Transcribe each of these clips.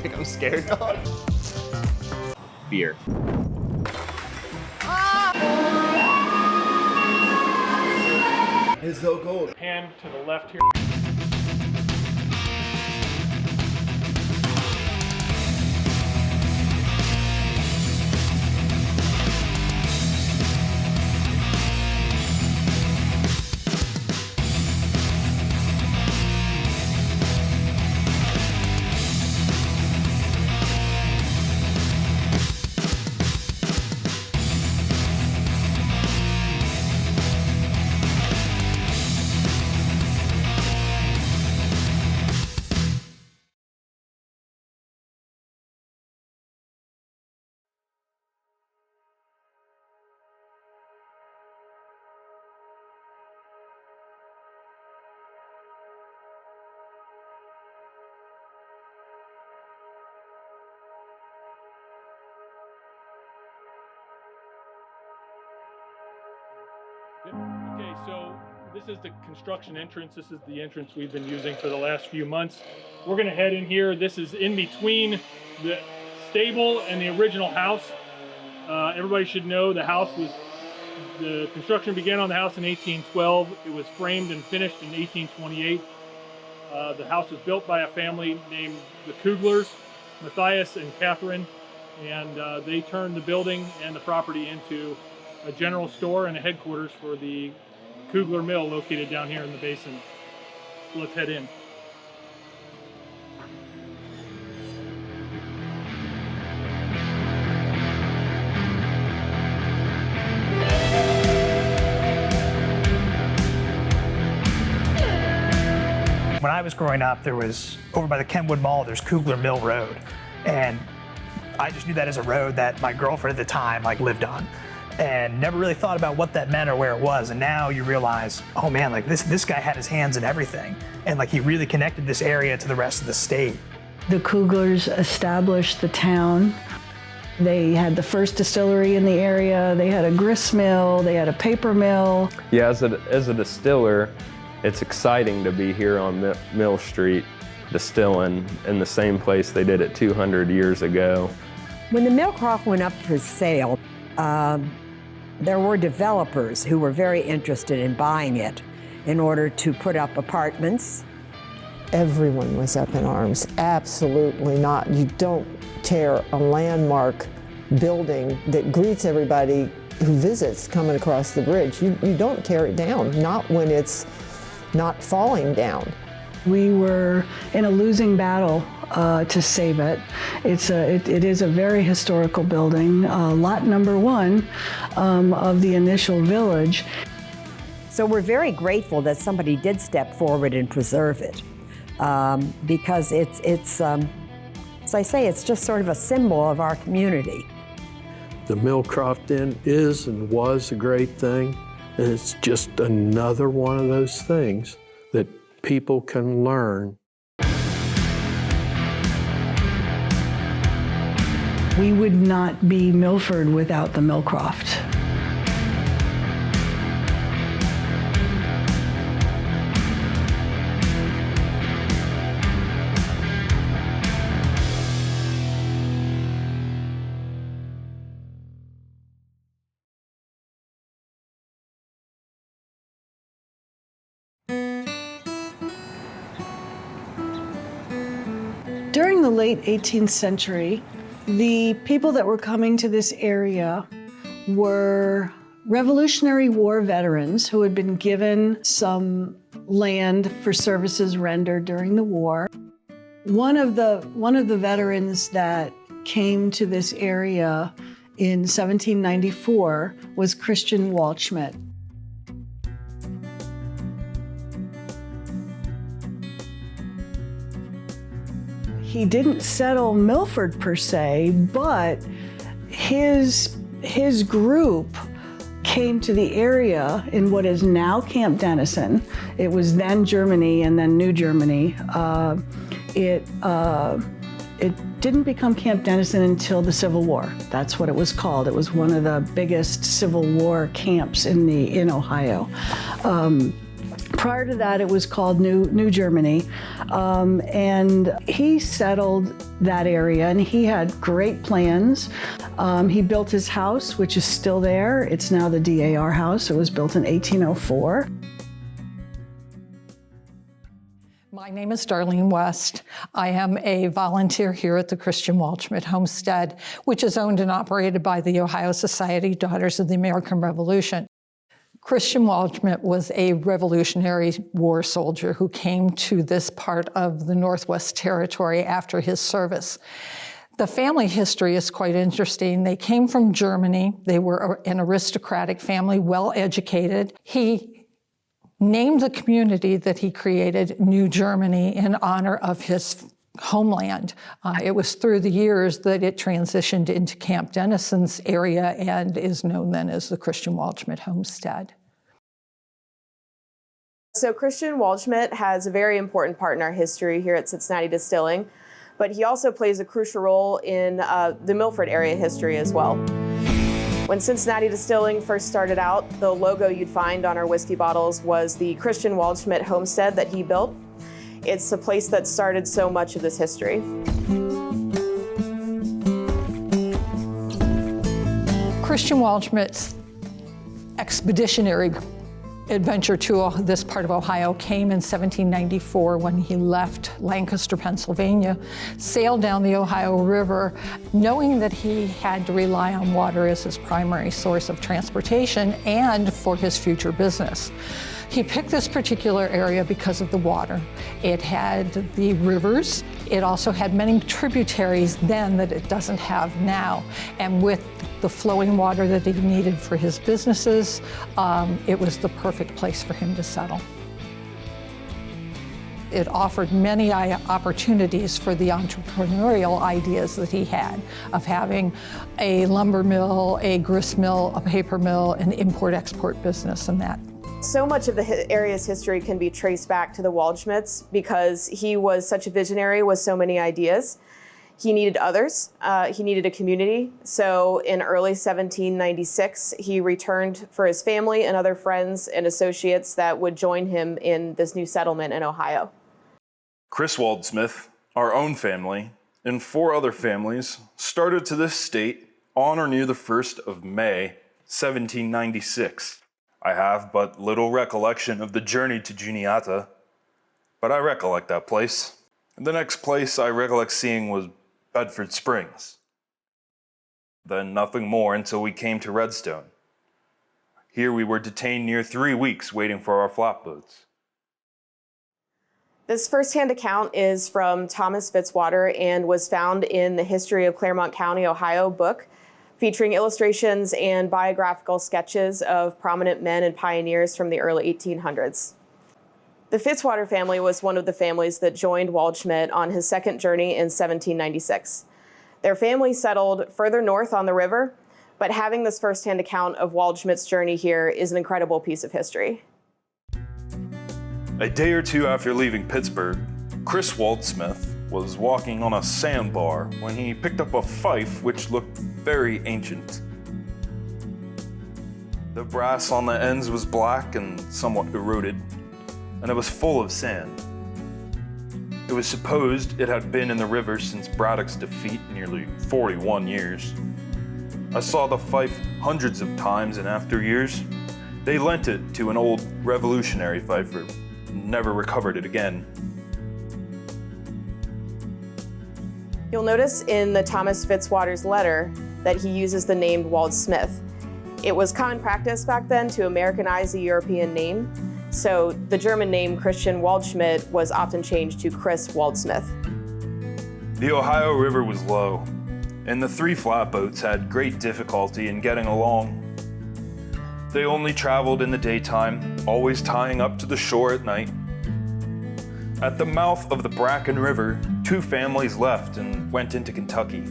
think I'm scared, dog? Beer. It's so cold. Pan to the left here. Okay, so this is the construction entrance. This is the entrance we've been using for the last few months. We're gonna head in here. This is in between the stable and the original house. Everybody should know the construction began on the house in 1812. It was framed and finished in 1828. The house was built by a family named the Kuglers, Matthias and Catherine, and they turned the building and the property into a general store and a headquarters for the Kugler Mill located down here in the basin. So let's head in. When I was growing up, there was, over by the Kenwood Mall, there's Kugler Mill Road. And I just knew that as a road that my girlfriend at the time lived on. And never really thought about what that meant or where it was. And now you realize, oh man, this guy had his hands in everything. And he really connected this area to the rest of the state. The Kuglers established the town. They had the first distillery in the area. They had a grist mill, they had a paper mill. Yeah, as a distiller, it's exciting to be here on Mill Street distilling in the same place they did it 200 years ago. When the Millcroft went up for sale, there were developers who were very interested in buying it in order to put up apartments. Everyone was up in arms. Absolutely not. You don't tear a landmark building that greets everybody who visits coming across the bridge. You don't tear it down, not when it's not falling down. We were in a losing battle to save it. It is a very historical building, lot number 1 of the initial village. So we're very grateful that somebody did step forward and preserve it, because it's as I say, it's just sort of a symbol of our community. The Millcroft Inn is and was a great thing, and it's just another one of those things that people can learn. We would not be Milford without the Millcroft. During the late 18th century, the people that were coming to this area were Revolutionary War veterans who had been given some land for services rendered during the war. One of the veterans that came to this area in 1794 was Christian Waldschmidt. He didn't settle Milford per se, but his group came to the area in what is now Camp Dennison. It was then Germany and then New Germany. It didn't become Camp Dennison until the Civil War. That's what it was called. It was one of the biggest Civil War camps in Ohio. Prior to that, it was called New Germany, and he settled that area, and he had great plans. He built his house, which is still there. It's now the DAR house. It was built in 1804. My name is Darlene West. I am a volunteer here at the Christian Waldschmidt Homestead, which is owned and operated by the Ohio Society Daughters of the American Revolution. Christian Waldschmidt was a Revolutionary War soldier who came to this part of the Northwest Territory after his service. The family history is quite interesting. They came from Germany. They were an aristocratic family, well educated. He named the community that he created New Germany in honor of his homeland. It was through the years that it transitioned into Camp Dennison's area and is known then as the Christian Waldschmidt Homestead. So Christian Waldschmidt has a very important part in our history here at Cincinnati Distilling, but he also plays a crucial role in the Milford area history as well. When Cincinnati Distilling first started out, the logo you'd find on our whiskey bottles was the Christian Waldschmidt Homestead that he built. It's a place that started so much of this history. Christian Waldschmidt's expeditionary adventure to this part of Ohio came in 1794 when he left Lancaster, Pennsylvania, sailed down the Ohio River, knowing that he had to rely on water as his primary source of transportation and for his future business. He picked this particular area because of the water. It had the rivers. It also had many tributaries then that it doesn't have now. And with the flowing water that he needed for his businesses, it was the perfect place for him to settle. It offered many opportunities for the entrepreneurial ideas that he had of having a lumber mill, a grist mill, a paper mill, an import-export business, and that. So much of the area's history can be traced back to the Waldschmidts because he was such a visionary with so many ideas. He needed others. He needed a community. So in early 1796, he returned for his family and other friends and associates that would join him in this new settlement in Ohio. Chris Waldschmidt, our own family, and 4 other families started to this state on or near the 1st of May, 1796. I have but little recollection of the journey to Juniata, but I recollect that place. And the next place I recollect seeing was Bedford Springs. Then nothing more until we came to Redstone. Here we were detained near 3 weeks waiting for our flatboats. This first-hand account is from Thomas Fitzwater and was found in the History of Claremont County, Ohio book, featuring illustrations and biographical sketches of prominent men and pioneers from the early 1800s. The Fitzwater family was one of the families that joined Waldschmidt on his second journey in 1796. Their family settled further north on the river, but having this first-hand account of Waldschmidt's journey here is an incredible piece of history. A day or two after leaving Pittsburgh, Chris Waldschmidt was walking on a sandbar when he picked up a fife which looked very ancient. The brass on the ends was black and somewhat eroded, and it was full of sand. It was supposed it had been in the river since Braddock's defeat nearly 41 years. I saw the fife hundreds of times, and after years, they lent it to an old Revolutionary fifer and never recovered it again. You'll notice in the Thomas Fitzwater's letter that he uses the name Waldschmidt. It was common practice back then to Americanize the European name, so the German name Christian Waldschmidt was often changed to Chris Waldschmidt. The Ohio River was low, and the 3 flatboats had great difficulty in getting along. They only traveled in the daytime, always tying up to the shore at night. At the mouth of the Bracken River, 2 families left and went into Kentucky.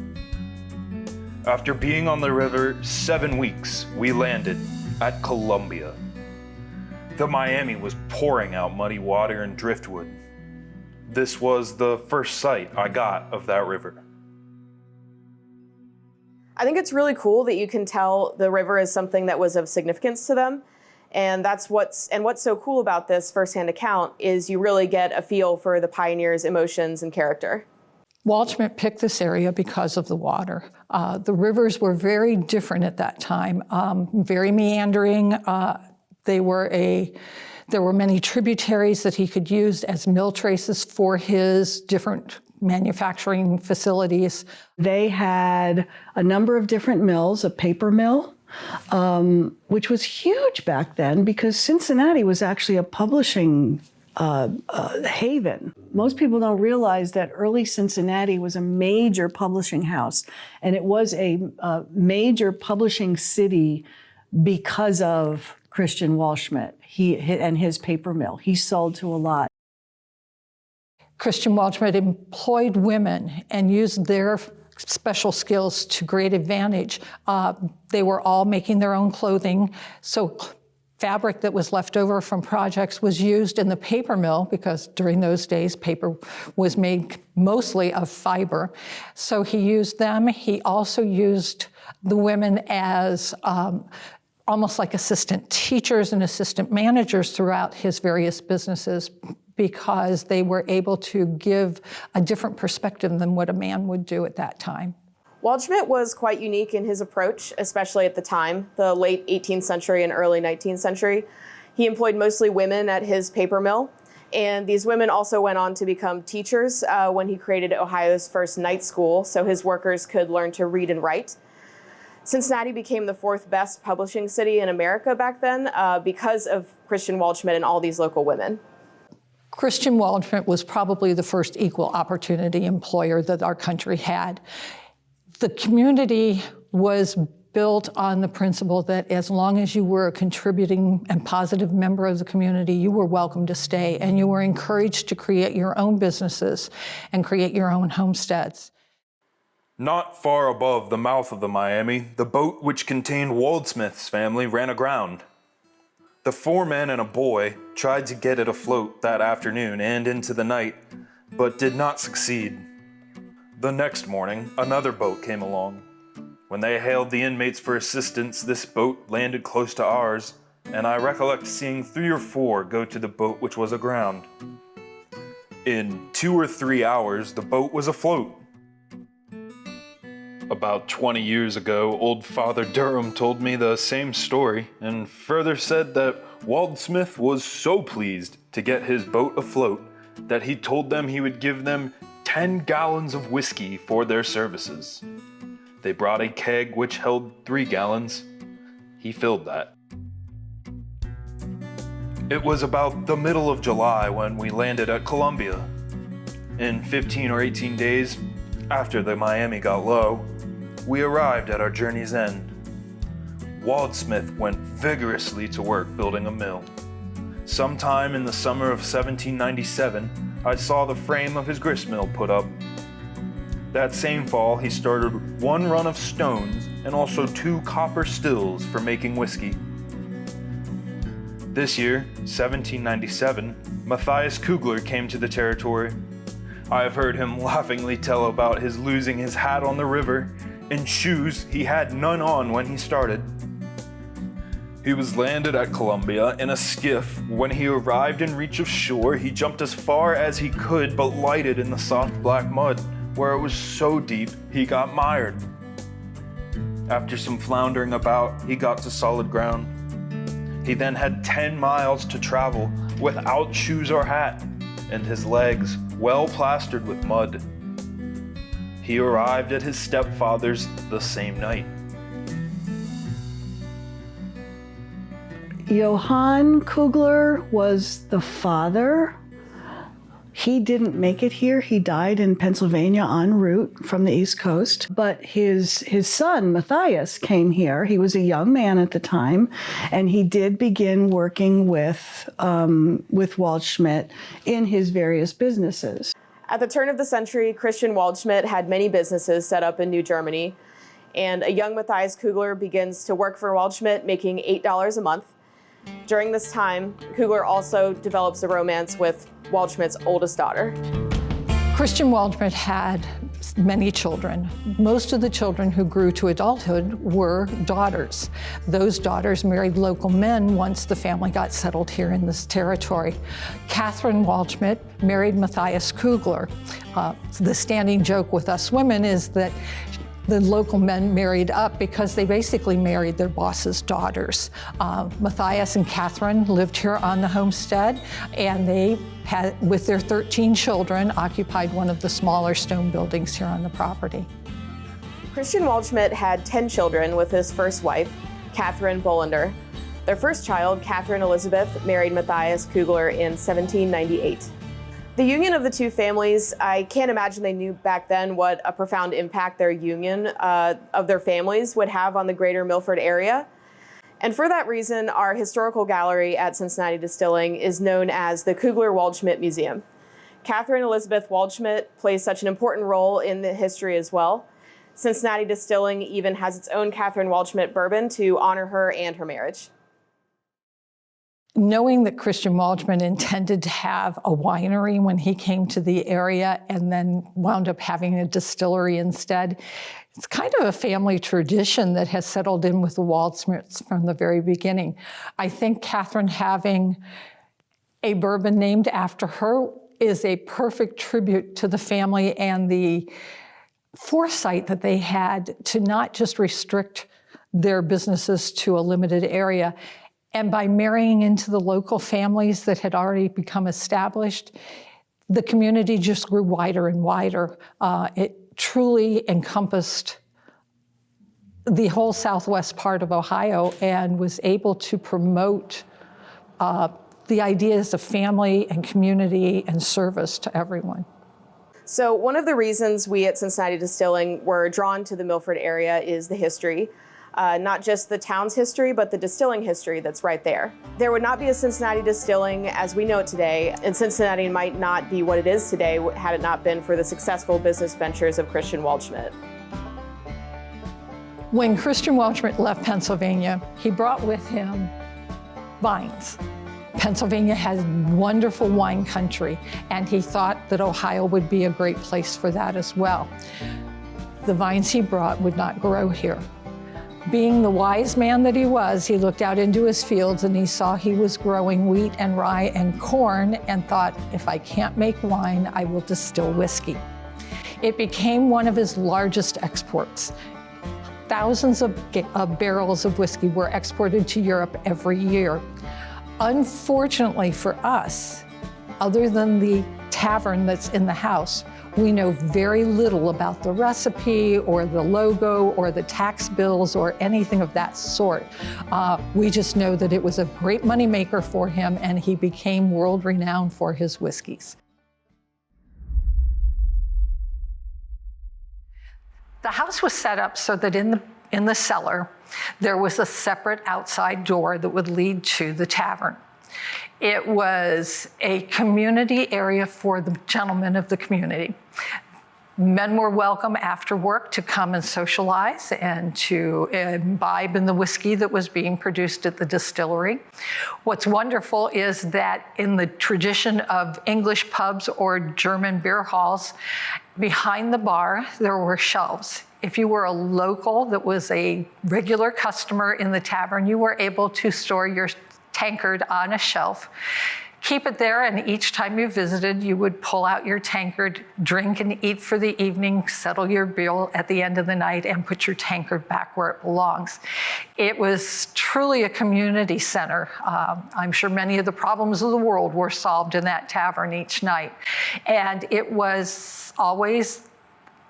After being on the river 7 weeks, we landed at Columbia. The Miami was pouring out muddy water and driftwood. This was the first sight I got of that river. I think it's really cool that you can tell the river is something that was of significance to them. And what's so cool about this firsthand account is you really get a feel for the pioneers' emotions and character. Waldschmidt picked this area because of the water. The rivers were very different at that time, very meandering. There were many tributaries that he could use as mill traces for his different manufacturing facilities. They had a number of different mills, a paper mill, which was huge back then because Cincinnati was actually a publishing haven. Most people don't realize that early Cincinnati was a major publishing house, and it was a major publishing city because of Christian Waldschmidt and his paper mill. He sold to a lot. Christian Waldschmidt employed women and used their special skills to great advantage. They were all making their own clothing, so fabric that was left over from projects was used in the paper mill because during those days paper was made mostly of fiber. So he used them. He also used the women as almost like assistant teachers and assistant managers throughout his various businesses because they were able to give a different perspective than what a man would do at that time. Waldschmidt was quite unique in his approach, especially at the time, the late 18th century and early 19th century. He employed mostly women at his paper mill, and these women also went on to become teachers when he created Ohio's first night school, so his workers could learn to read and write. Cincinnati became the 4th best publishing city in America back then because of Christian Waldschmidt and all these local women. Christian Waldschmidt was probably the first equal opportunity employer that our country had. The community was built on the principle that as long as you were a contributing and positive member of the community, you were welcome to stay, and you were encouraged to create your own businesses and create your own homesteads. Not far above the mouth of the Miami, the boat which contained Waldschmidt's family ran aground. The 4 men and a boy tried to get it afloat that afternoon and into the night, but did not succeed. The next morning, another boat came along. When they hailed the inmates for assistance, this boat landed close to ours, and I recollect seeing 3 or 4 go to the boat which was aground. In 2 or 3 hours, the boat was afloat. About 20 years ago, old Father Durham told me the same story, and further said that Waldschmidt was so pleased to get his boat afloat that he told them he would give them 10 gallons of whiskey for their services. They brought a keg which held 3 gallons. He filled that. It was about the middle of July when we landed at Columbia. In 15 or 18 days, after the Miami got low, we arrived at our journey's end. Waldschmidt went vigorously to work building a mill. Sometime in the summer of 1797, I saw the frame of his grist mill put up. That same fall, he started 1 run of stones and also 2 copper stills for making whiskey. This year, 1797, Matthias Kugler came to the territory. I have heard him laughingly tell about his losing his hat on the river and shoes he had none on when he started. He was landed at Columbia in a skiff. When he arrived in reach of shore, he jumped as far as he could but lighted in the soft black mud, where it was so deep he got mired. After some floundering about, he got to solid ground. He then had 10 miles to travel without shoes or hat, and his legs well plastered with mud. He arrived at his stepfather's the same night. Johann Kugler was the father. He didn't make it here. He died in Pennsylvania en route from the East Coast. But his son, Matthias, came here. He was a young man at the time, and he did begin working with Waldschmidt in his various businesses. At the turn of the century, Christian Waldschmidt had many businesses set up in New Germany, and a young Matthias Kugler begins to work for Waldschmidt, making $8 a month. During this time, Kugler also develops a romance with Waldschmidt's oldest daughter. Christian Waldschmidt had many children. Most of the children who grew to adulthood were daughters. Those daughters married local men once the family got settled here in this territory. Catherine Waldschmidt married Matthias Kugler. The standing joke with us women is that the local men married up because they basically married their boss's daughters. Matthias and Catherine lived here on the homestead, and they had, with their 13 children, occupied one of the smaller stone buildings here on the property. Christian Waldschmidt had 10 children with his first wife, Catherine Bolander. Their first child, Catherine Elizabeth, married Matthias Kugler in 1798. The union of the two families, I can't imagine they knew back then what a profound impact their union of their families would have on the greater Milford area. And for that reason, our historical gallery at Cincinnati Distilling is known as the Kugler-Waldschmidt Museum. Catherine Elizabeth Waldschmidt plays such an important role in the history as well. Cincinnati Distilling even has its own Catherine Waldschmidt bourbon to honor her and her marriage. Knowing that Christian Waldschmidt intended to have a winery when he came to the area and then wound up having a distillery instead, it's kind of a family tradition that has settled in with the Waldschmidts from the very beginning. I think Catherine having a bourbon named after her is a perfect tribute to the family and the foresight that they had to not just restrict their businesses to a limited area. And by marrying into the local families that had already become established, the community just grew wider and wider. It truly encompassed the whole southwest part of Ohio and was able to promote the ideas of family and community and service to everyone. So one of the reasons we at Cincinnati Distilling were drawn to the Milford area is the history. Not just the town's history, but the distilling history that's right there. There would not be a Cincinnati Distilling as we know it today, and Cincinnati might not be what it is today had it not been for the successful business ventures of Christian Waldschmidt. When Christian Waldschmidt left Pennsylvania, he brought with him vines. Pennsylvania has wonderful wine country, and he thought that Ohio would be a great place for that as well. The vines he brought would not grow here. Being the wise man that he was, he looked out into his fields and he saw he was growing wheat and rye and corn and thought, if I can't make wine, I will distill whiskey. It became one of his largest exports. Thousands of barrels of whiskey were exported to Europe every year. Unfortunately for us, other than the tavern that's in the house, we know very little about the recipe or the logo or the tax bills or anything of that sort. We just know that it was a great moneymaker for him and he became world-renowned for his whiskeys. The house was set up so that in the cellar, there was a separate outside door that would lead to the tavern. It was a community area for the gentlemen of the community. Men were welcome after work to come and socialize and to imbibe in the whiskey that was being produced at the distillery. What's wonderful is that in the tradition of English pubs or German beer halls, behind the bar, there were shelves. If you were a local that was a regular customer in the tavern, you were able to store your tankard on a shelf, keep it there, and each time you visited, you would pull out your tankard, drink and eat for the evening, settle your bill at the end of the night, and put your tankard back where it belongs. It was truly a community center. I'm sure many of the problems of the world were solved in that tavern each night. And it was always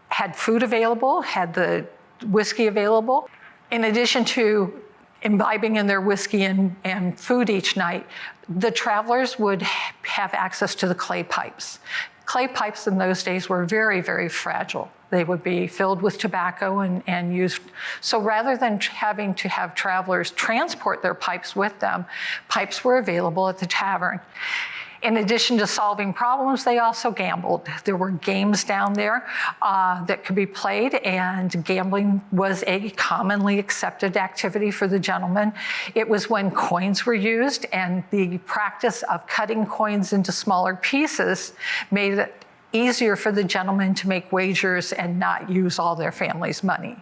had food available, had the whiskey available. In addition to imbibing in their whiskey and food each night, the travelers would have access to the clay pipes. Clay pipes in those days were very, very fragile. They would be filled with tobacco and used. So rather than having to have travelers transport their pipes with them, pipes were available at the tavern. In addition to solving problems, they also gambled. There were games down there that could be played, and gambling was a commonly accepted activity for the gentlemen. It was when coins were used, and the practice of cutting coins into smaller pieces made it easier for the gentlemen to make wagers and not use all their family's money.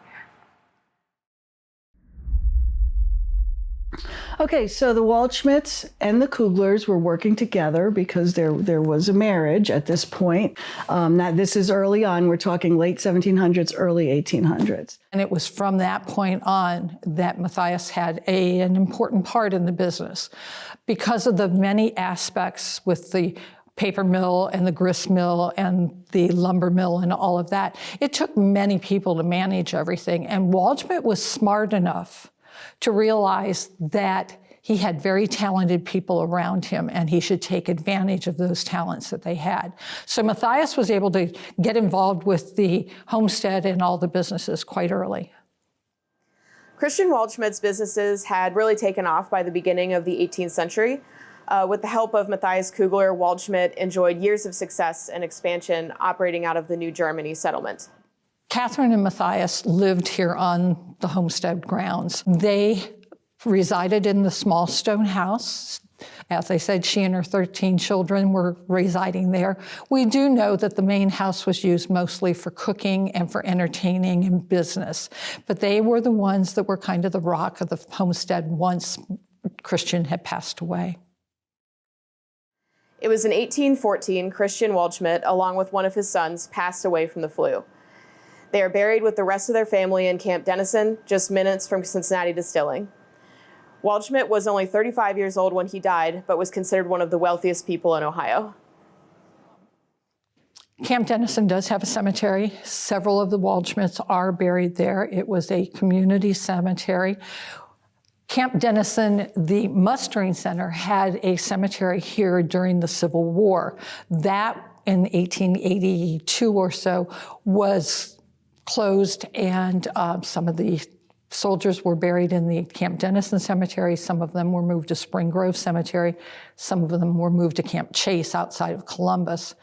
Okay, so the Waldschmidts and the Kuglers were working together because there was a marriage at this point. This is early on. We're talking late 1700s, early 1800s. And it was from that point on that Matthias had an important part in the business because of the many aspects with the paper mill and the grist mill and the lumber mill and all of that. It took many people to manage everything. And Waldschmidt was smart enough to realize that he had very talented people around him and he should take advantage of those talents that they had. So Matthias was able to get involved with the homestead and all the businesses quite early. Christian Waldschmidt's businesses had really taken off by the beginning of the 18th century. With the help of Matthias Kugler, Waldschmidt enjoyed years of success and expansion operating out of the New Germany settlement. Catherine and Matthias lived here on the homestead grounds. They resided in the small stone house. As I said, she and her 13 children were residing there. We do know that the main house was used mostly for cooking and for entertaining and business, but they were the ones that were kind of the rock of the homestead once Christian had passed away. It was in 1814 Christian Waldschmidt, along with one of his sons, passed away from the flu. They are buried with the rest of their family in Camp Dennison, just minutes from Cincinnati Distilling. Waldschmidt was only 35 years old when he died, but was considered one of the wealthiest people in Ohio. Camp Dennison does have a cemetery. Several of the Waldschmidts are buried there. It was a community cemetery. Camp Dennison, the mustering center, had a cemetery here during the Civil War. That, in 1882 or so, was closed, and some of the soldiers were buried in the Camp Dennison Cemetery. Some of them were moved to Spring Grove Cemetery. Some of them were moved to Camp Chase outside of Columbus.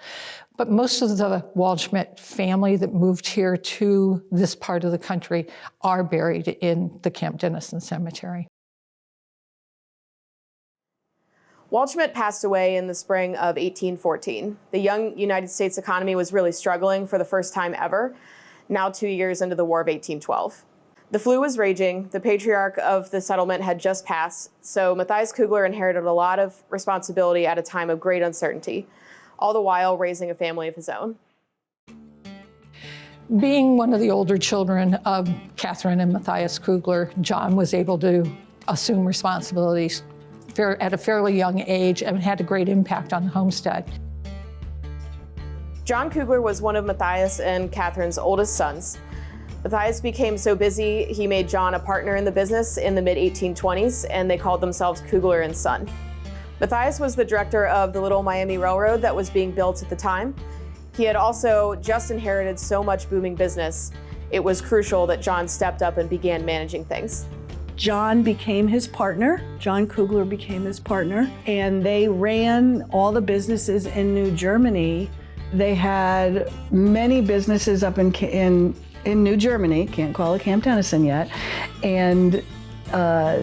But most of the Waldschmidt family that moved here to this part of the country are buried in the Camp Dennison Cemetery. Waldschmidt passed away in the spring of 1814. The young United States economy was really struggling for the first time ever, now 2 years into the War of 1812. The flu was raging, the patriarch of the settlement had just passed, so Matthias Kugler inherited a lot of responsibility at a time of great uncertainty, all the while raising a family of his own. Being one of the older children of Catherine and Matthias Kugler, John was able to assume responsibilities at a fairly young age and had a great impact on the homestead. John Kugler was one of Matthias and Catherine's oldest sons. Matthias became so busy, he made John a partner in the business in the mid-1820s, and they called themselves Kugler and Son. Matthias was the director of the Little Miami Railroad that was being built at the time. He had also just inherited so much booming business, it was crucial that John stepped up and began managing things. John became his partner. John Kugler became his partner, and they ran all the businesses in New Germany. They had many businesses up in New Germany, can't call it Camp Dennison yet, and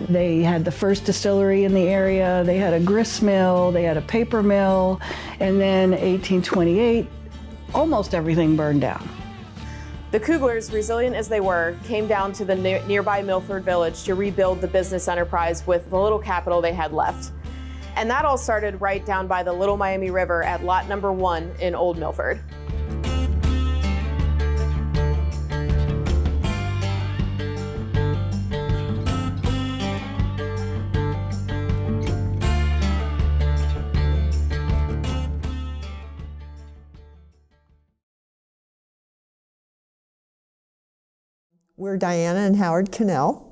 they had the first distillery in the area, they had a grist mill, they had a paper mill, and then 1828, almost everything burned down. The Kuglers, resilient as they were, came down to the nearby Milford village to rebuild the business enterprise with the little capital they had left. And that all started right down by the Little Miami River at lot number 1 in Old Milford. We're Diana and Howard Cannell.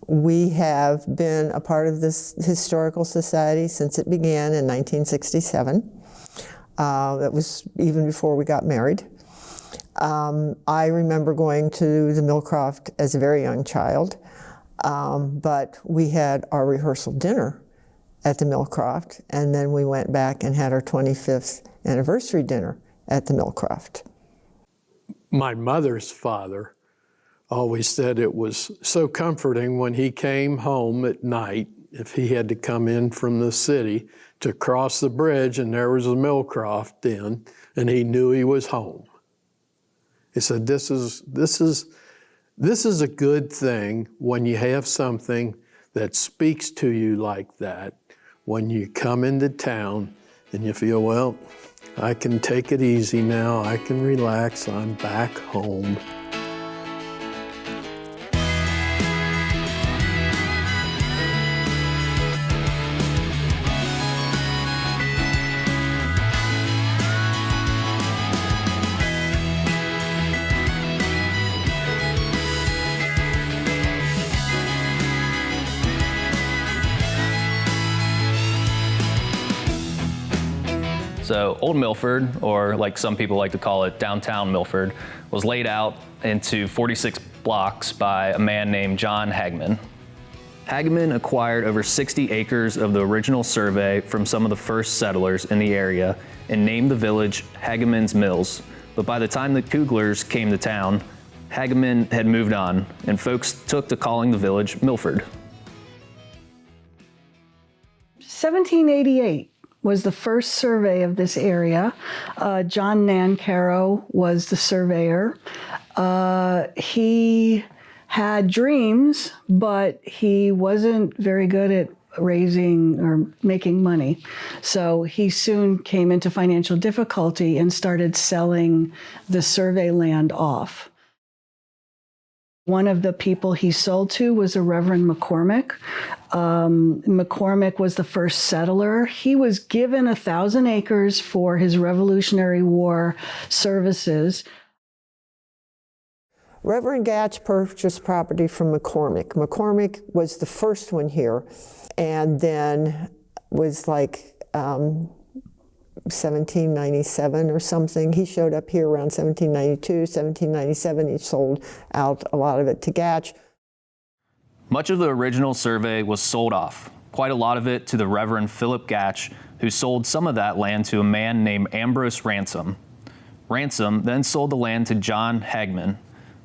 We have been a part of this historical society since it began in 1967. That was even before we got married. I remember going to the Millcroft as a very young child, but we had our rehearsal dinner at the Millcroft, and then we went back and had our 25th anniversary dinner at the Millcroft. My mother's father always said it was so comforting when he came home at night if he had to come in from the city to cross the bridge and there was a Millcroft Inn and he knew he was home. He said, this is a good thing when you have something that speaks to you like that, when you come into town and you feel, well, I can take it easy now, I can relax, I'm back home. So Old Milford, or like some people like to call it, downtown Milford, was laid out into 46 blocks by a man named John Hagman. Hagman acquired over 60 acres of the original survey from some of the first settlers in the area and named the village Hagaman's Mills. But by the time the Kuglers came to town, Hagaman had moved on, and folks took to calling the village Milford. 1788 was the first survey of this area. John Nancaro was the surveyor. He had dreams, but he wasn't very good at raising or making money. So he soon came into financial difficulty and started selling the survey land off. One of the people he sold to was a Reverend McCormick. McCormick was the first settler. He was given 1,000 acres for his Revolutionary War services. Reverend Gatch purchased property from McCormick. McCormick was the first one here, and then was like 1797 or something. He showed up here around 1792, 1797. He sold out a lot of it to Gatch. Much of the original survey was sold off, quite a lot of it to the Reverend Philip Gatch, who sold some of that land to a man named Ambrose Ransom. Ransom then sold the land to John Hagman,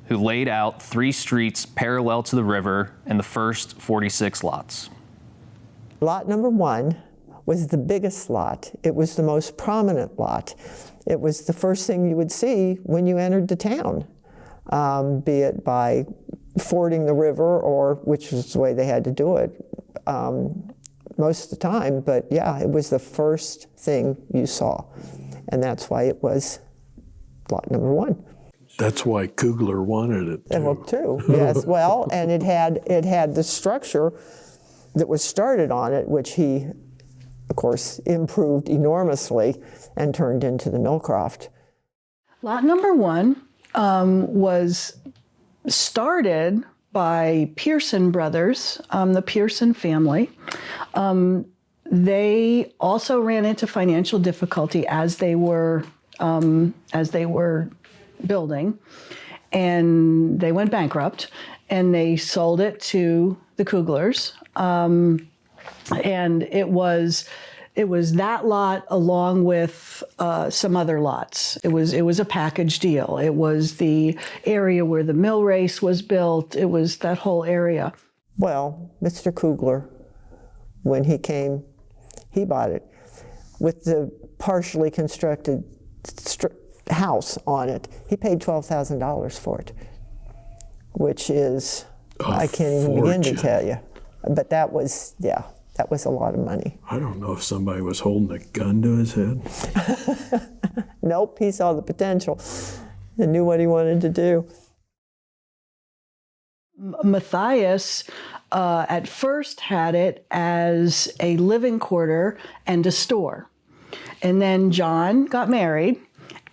who laid out 3 streets parallel to the river and the first 46 lots. Lot number 1 was the biggest lot. It was the most prominent lot. It was the first thing you would see when you entered the town, be it by fording the river, or which was the way they had to do it most of the time. But yeah, it was the first thing you saw, and that's why it was lot number 1. That's why Kugler wanted it too. Well, too, yes. Well, and it had the structure that was started on it, which he, of course, improved enormously and turned into the Millcroft. Lot number 1 was started by Pearson brothers, the Pearson family. They also ran into financial difficulty as they were building, and they went bankrupt, and they sold it to the Kuglers. And it was that lot along with some other lots. It was a package deal. It was the area where the mill race was built. It was that whole area. Well, Mr. Kugler, when he came, he bought it with the partially constructed house on it. He paid $12,000 for it, which is, I can't even begin to tell you. But that was, yeah, that was a lot of money. I don't know if somebody was holding a gun to his head. Nope, he saw the potential and knew what he wanted to do. Matthias at first had it as a living quarter and a store. And then John got married,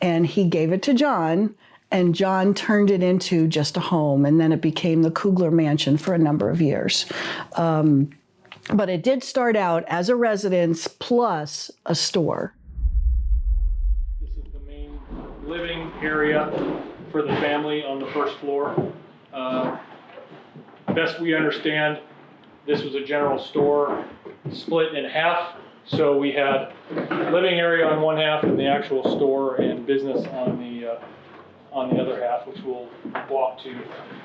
and he gave it to John, and John turned it into just a home, and then it became the Kugler Mansion for a number of years. But it did start out as a residence plus a store. This is the main living area for the family on the first floor. Best we understand, this was a general store split in half. So we had living area on one half and the actual store and business on the other half, which we'll walk to.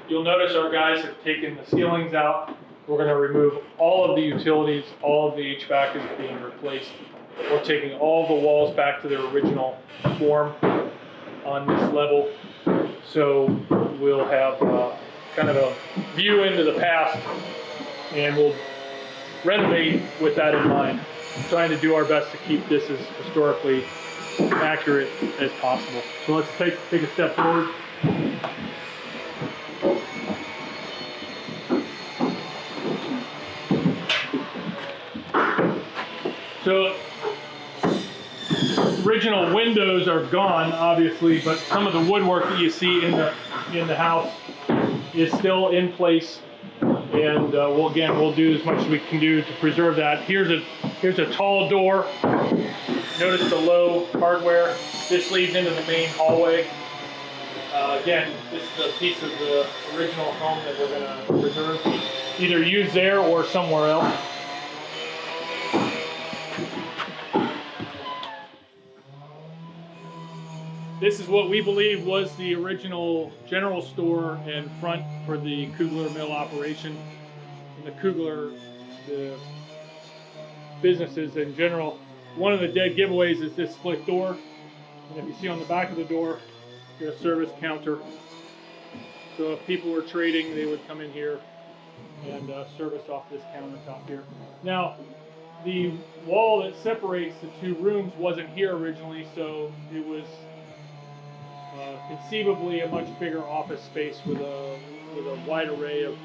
You'll notice our guys have taken the ceilings out We're going to remove all of the utilities, all of the HVAC is being replaced. We're taking all the walls back to their original form on this level. So we'll have kind of a view into the past, and we'll renovate with that in mind, trying to do our best to keep this as historically accurate as possible. So let's take a step forward. So original windows are gone, obviously, but some of the woodwork that you see in the house is still in place. And we'll do as much as we can do to preserve that. Here's a tall door. Notice the low hardware. This leads into the main hallway. Again, this is a piece of the original home that we're going to preserve, either use there or somewhere else. This is what we believe was the original general store and front for the Kugler Mill operation. And the Kugler, the businesses in general, one of the dead giveaways is this split door. And if you see on the back of the door, you have a service counter. So if people were trading, they would come in here and service off this countertop here. Now, the wall that separates the two rooms wasn't here originally, so it was conceivably a much bigger office space with a wide array of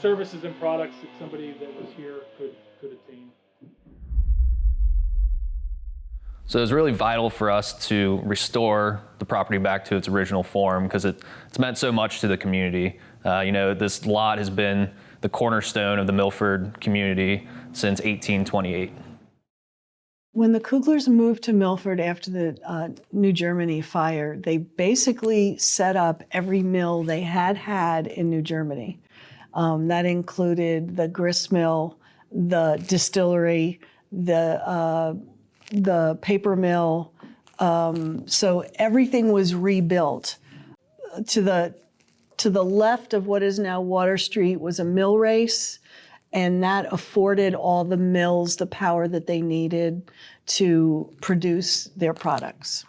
services and products that somebody that was here could attain. So it was really vital for us to restore the property back to its original form because it's meant so much to the community. This lot has been the cornerstone of the Milford community since 1828. When the Kuglers moved to Milford after the New Germany fire, they basically set up every mill they had in New Germany. That included the grist mill, the distillery, the paper mill. So everything was rebuilt. To the left of what is now Water Street was a mill race, and that afforded all the mills the power that they needed to produce their products.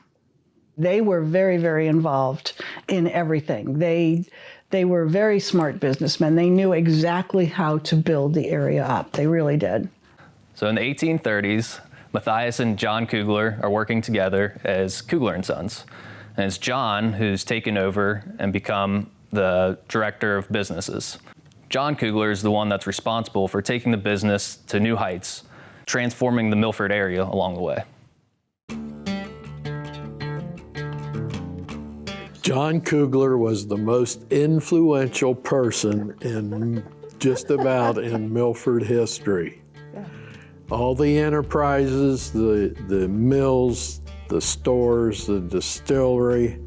They were very, very involved in everything. They were very smart businessmen. They knew exactly how to build the area up. They really did. So in the 1830s, Matthias and John Kugler are working together as Kugler & Sons. And it's John who's taken over and become the director of businesses. John Kugler is the one that's responsible for taking the business to new heights, transforming the Milford area along the way. John Kugler was the most influential person in just about in Milford history. All the enterprises, the mills, the stores, the distillery.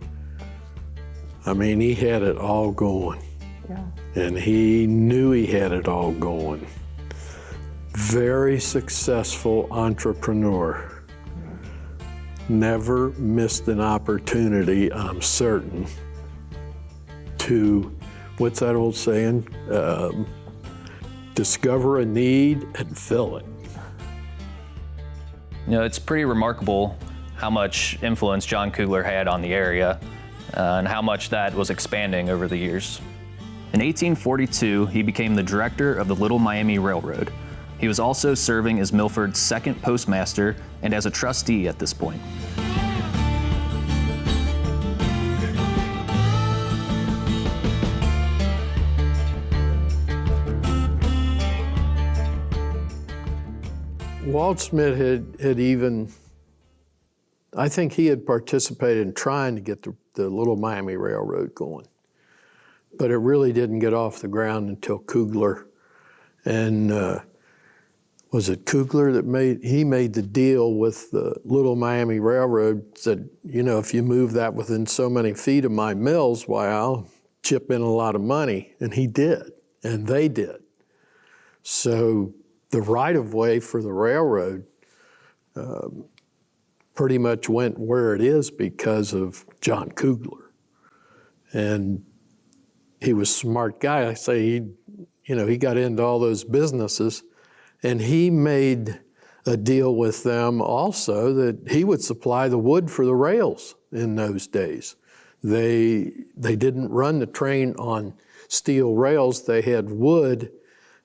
I mean, he had it all going. Yeah. And he knew he had it all going. Very successful entrepreneur. Never missed an opportunity, I'm certain, to, what's that old saying? Discover a need and fill it. It's pretty remarkable how much influence John Kugler had on the area and how much that was expanding over the years. In 1842, he became the director of the Little Miami Railroad. He was also serving as Milford's second postmaster and as a trustee at this point. Walt Smith had even, I think he had participated in trying to get the Little Miami Railroad going. But it really didn't get off the ground until Kugler. And was it Kugler that made the deal with the Little Miami Railroad, said, if you move that within so many feet of my mills, why, I'll chip in a lot of money. And he did, and they did. So the right-of-way for the railroad pretty much went where it is because of John Kugler. And he was a smart guy. I say he got into all those businesses, and he made a deal with them also that he would supply the wood for the rails in those days. They didn't run the train on steel rails. They had wood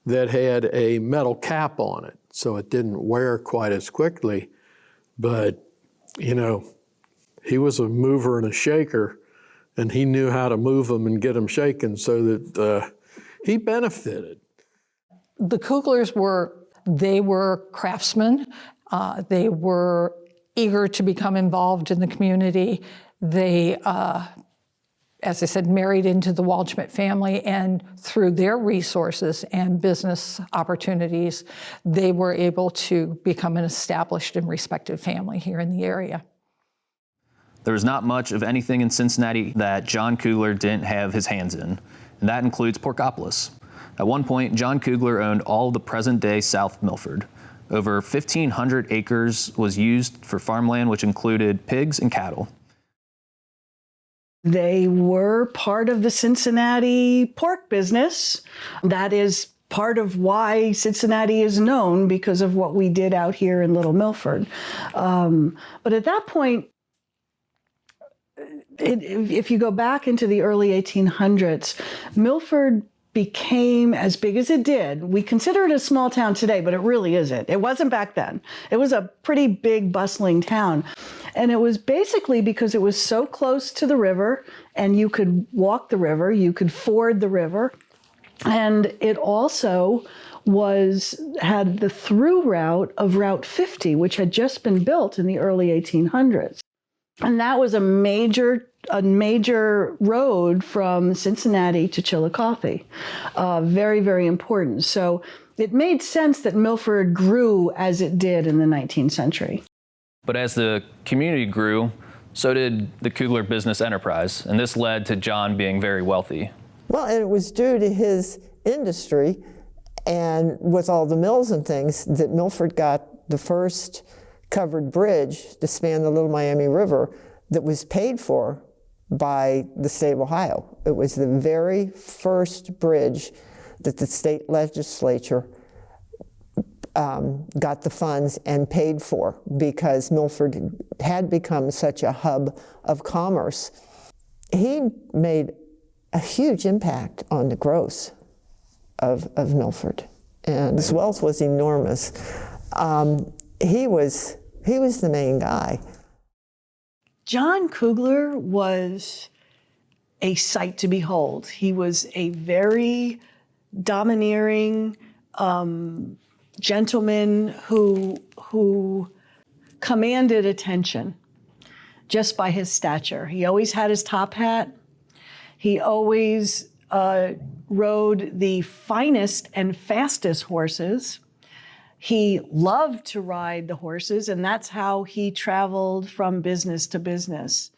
that had a metal cap on it, so it didn't wear quite as quickly. But, he was a mover and a shaker, and he knew how to move them and get them shaken so that he benefited. The Kuglers were craftsmen. They were eager to become involved in the community. They, as I said, married into the Waldschmidt family, and through their resources and business opportunities, they were able to become an established and respected family here in the area. There was not much of anything in Cincinnati that John Kugler didn't have his hands in, and that includes Porkopolis. At one point, John Kugler owned all of the present-day South Milford. Over 1,500 acres was used for farmland, which included pigs and cattle. They were part of the Cincinnati pork business. That is part of why Cincinnati is known, because of what we did out here in Little Milford. But at that point, if you go back into the early 1800s, Milford became as big as it did. We consider it a small town today, but it really isn't. It wasn't back then. It was a pretty big, bustling town. And it was basically because it was so close to the river, and you could walk the river, you could ford the river. And it also had the through route of Route 50, which had just been built in the early 1800s. And that was a major road from Cincinnati to Chillicothe. Very, very important. So it made sense that Milford grew as it did in the 19th century. But as the community grew, so did the Kugler business enterprise, and this led to John being very wealthy. Well, and it was due to his industry, and with all the mills and things, that Milford got the first covered bridge to span the Little Miami River that was paid for by the state of Ohio. It was the very first bridge that the state legislature got the funds and paid for, because Milford had become such a hub of commerce. He made a huge impact on the growth of Milford, and his wealth was enormous. He was the main guy. John Kugler was a sight to behold. He was a very domineering gentleman who commanded attention just by his stature. He always had his top hat. He always rode the finest and fastest horses. He loved to ride the horses, and that's how he traveled from business to business.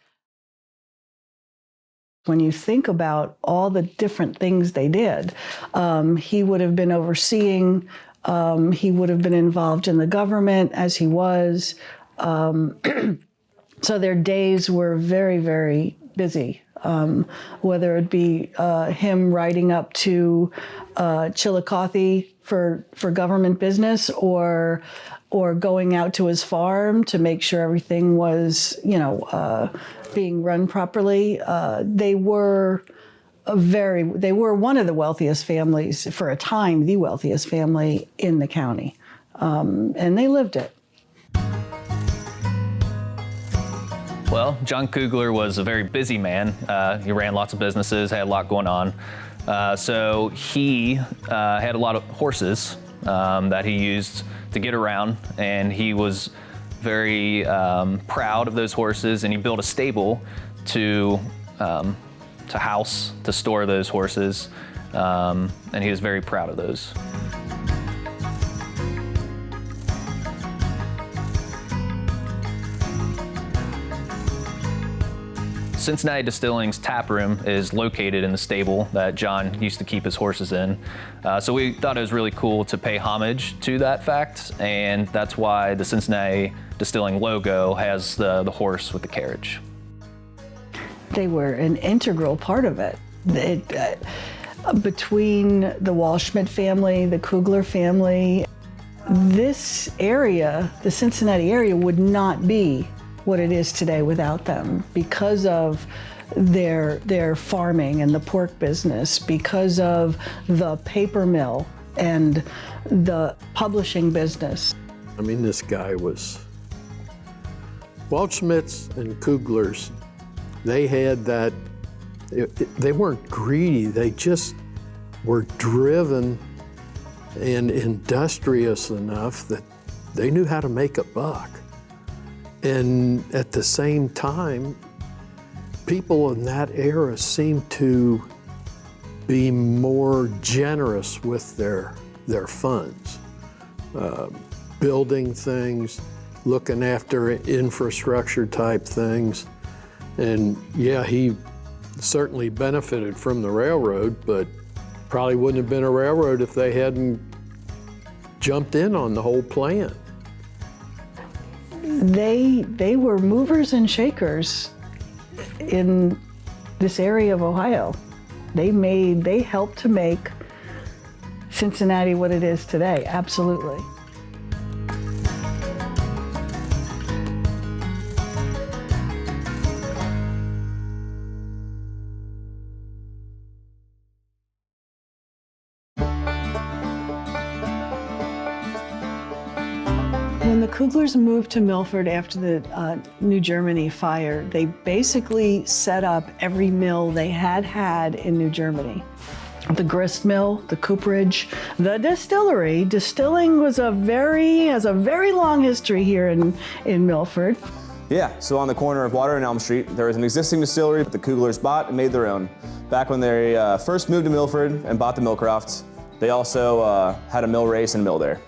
When you think about all the different things they did, he would have been overseeing, he would have been involved in the government as he was. So their days were very, very busy. Whether it be him riding up to Chillicothe for government business, or going out to his farm to make sure everything was, being run properly. They were one of the wealthiest families, for a time, the wealthiest family in the county, and they lived it. Well, John Kugler was a very busy man. He ran lots of businesses, had a lot going on. So he had a lot of horses that he used to get around, and he was very proud of those horses, and he built a stable to store those horses, and he was very proud of those. Cincinnati Distilling's tap room is located in the stable that John used to keep his horses in. So we thought it was really cool to pay homage to that fact, and that's why the Cincinnati Distilling logo has the horse with the carriage. They were an integral part of it. between the Waldschmidt family, the Kugler family. This area, the Cincinnati area, would not be what it is today without them because of their farming and the pork business, because of the paper mill and the publishing business. I mean, this guy was, Waldschmidts and Kuglers, they had that, they weren't greedy, they just were driven and industrious enough that they knew how to make a buck. And at the same time, people in that era seemed to be more generous with their funds. Building things, looking after infrastructure type things. And yeah, he certainly benefited from the railroad, but probably wouldn't have been a railroad if they hadn't jumped in on the whole plan. They were movers and shakers in this area of Ohio. They helped to make Cincinnati what it is today, absolutely. When the Kuglers moved to Milford after the New Germany fire, they basically set up every mill they had in New Germany. The grist mill, the cooperage, the distillery. Distilling has a very long history here in Milford. Yeah, so on the corner of Water and Elm Street, there was an existing distillery that the Kuglers bought and made their own. Back when they first moved to Milford and bought the Millcroft, they also had a mill race and a mill there.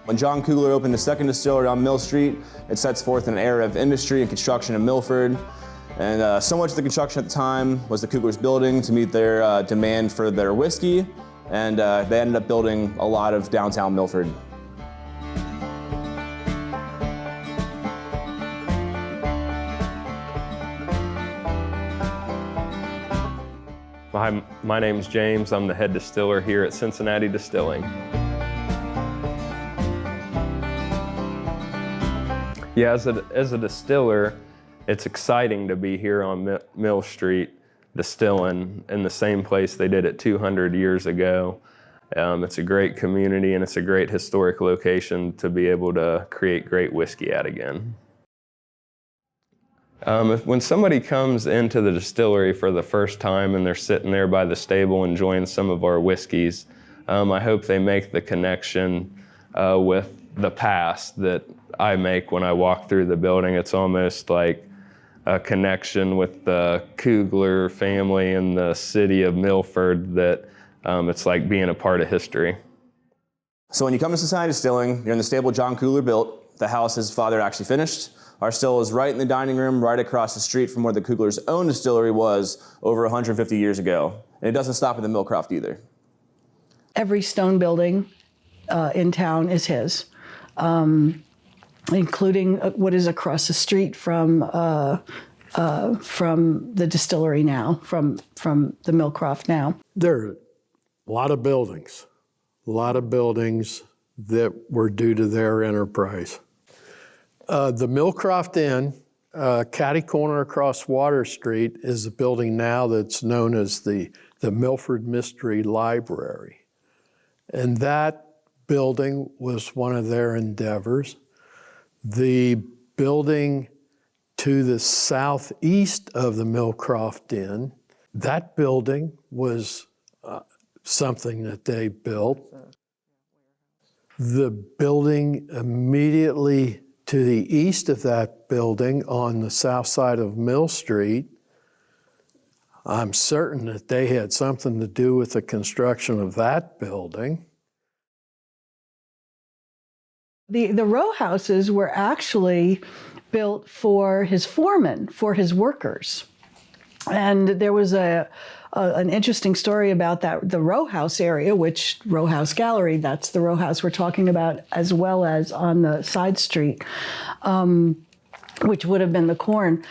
When John Kugler opened a second distillery on Mill Street, it sets forth an era of industry and construction in Milford. And so much of the construction at the time was the Kuglers building to meet their demand for their whiskey, and they ended up building a lot of downtown Milford. Hi, my name's James. I'm the head distiller here at Cincinnati Distilling. Yeah, as a distiller, it's exciting to be here on Mill Street distilling in the same place they did it 200 years ago. It's a great community and it's a great historic location to be able to create great whiskey at again. When somebody comes into the distillery for the first time and they're sitting there by the stable enjoying some of our whiskeys, I hope they make the connection with the past that I make when I walk through the building. It's almost like a connection with the Kugler family and the city of Milford that it's like being a part of history. So when you come to Cincinnati Distilling, you're in the stable John Kugler built, the house his father actually finished. Our still is right in the dining room, right across the street from where the Kugler's own distillery was over 150 years ago. And it doesn't stop at the Millcroft either. Every stone building in town is his, including what is across the street from the distillery now, from the Millcroft now. There are a lot of buildings that were due to their enterprise. The Millcroft Inn, catty corner across Water Street, is a building now that's known as the Milford Mystery Library. And that building was one of their endeavors. The building to the southeast of the Millcroft Inn, that building was something that they built. The building immediately to the east of that building on the south side of Mill Street, I'm certain that they had something to do with the construction of that building. The row houses were actually built for his foremen, for his workers. And there was an interesting story about that, the row house area, which row house gallery, that's the row house we're talking about, as well as on the side street, which would have been the corn.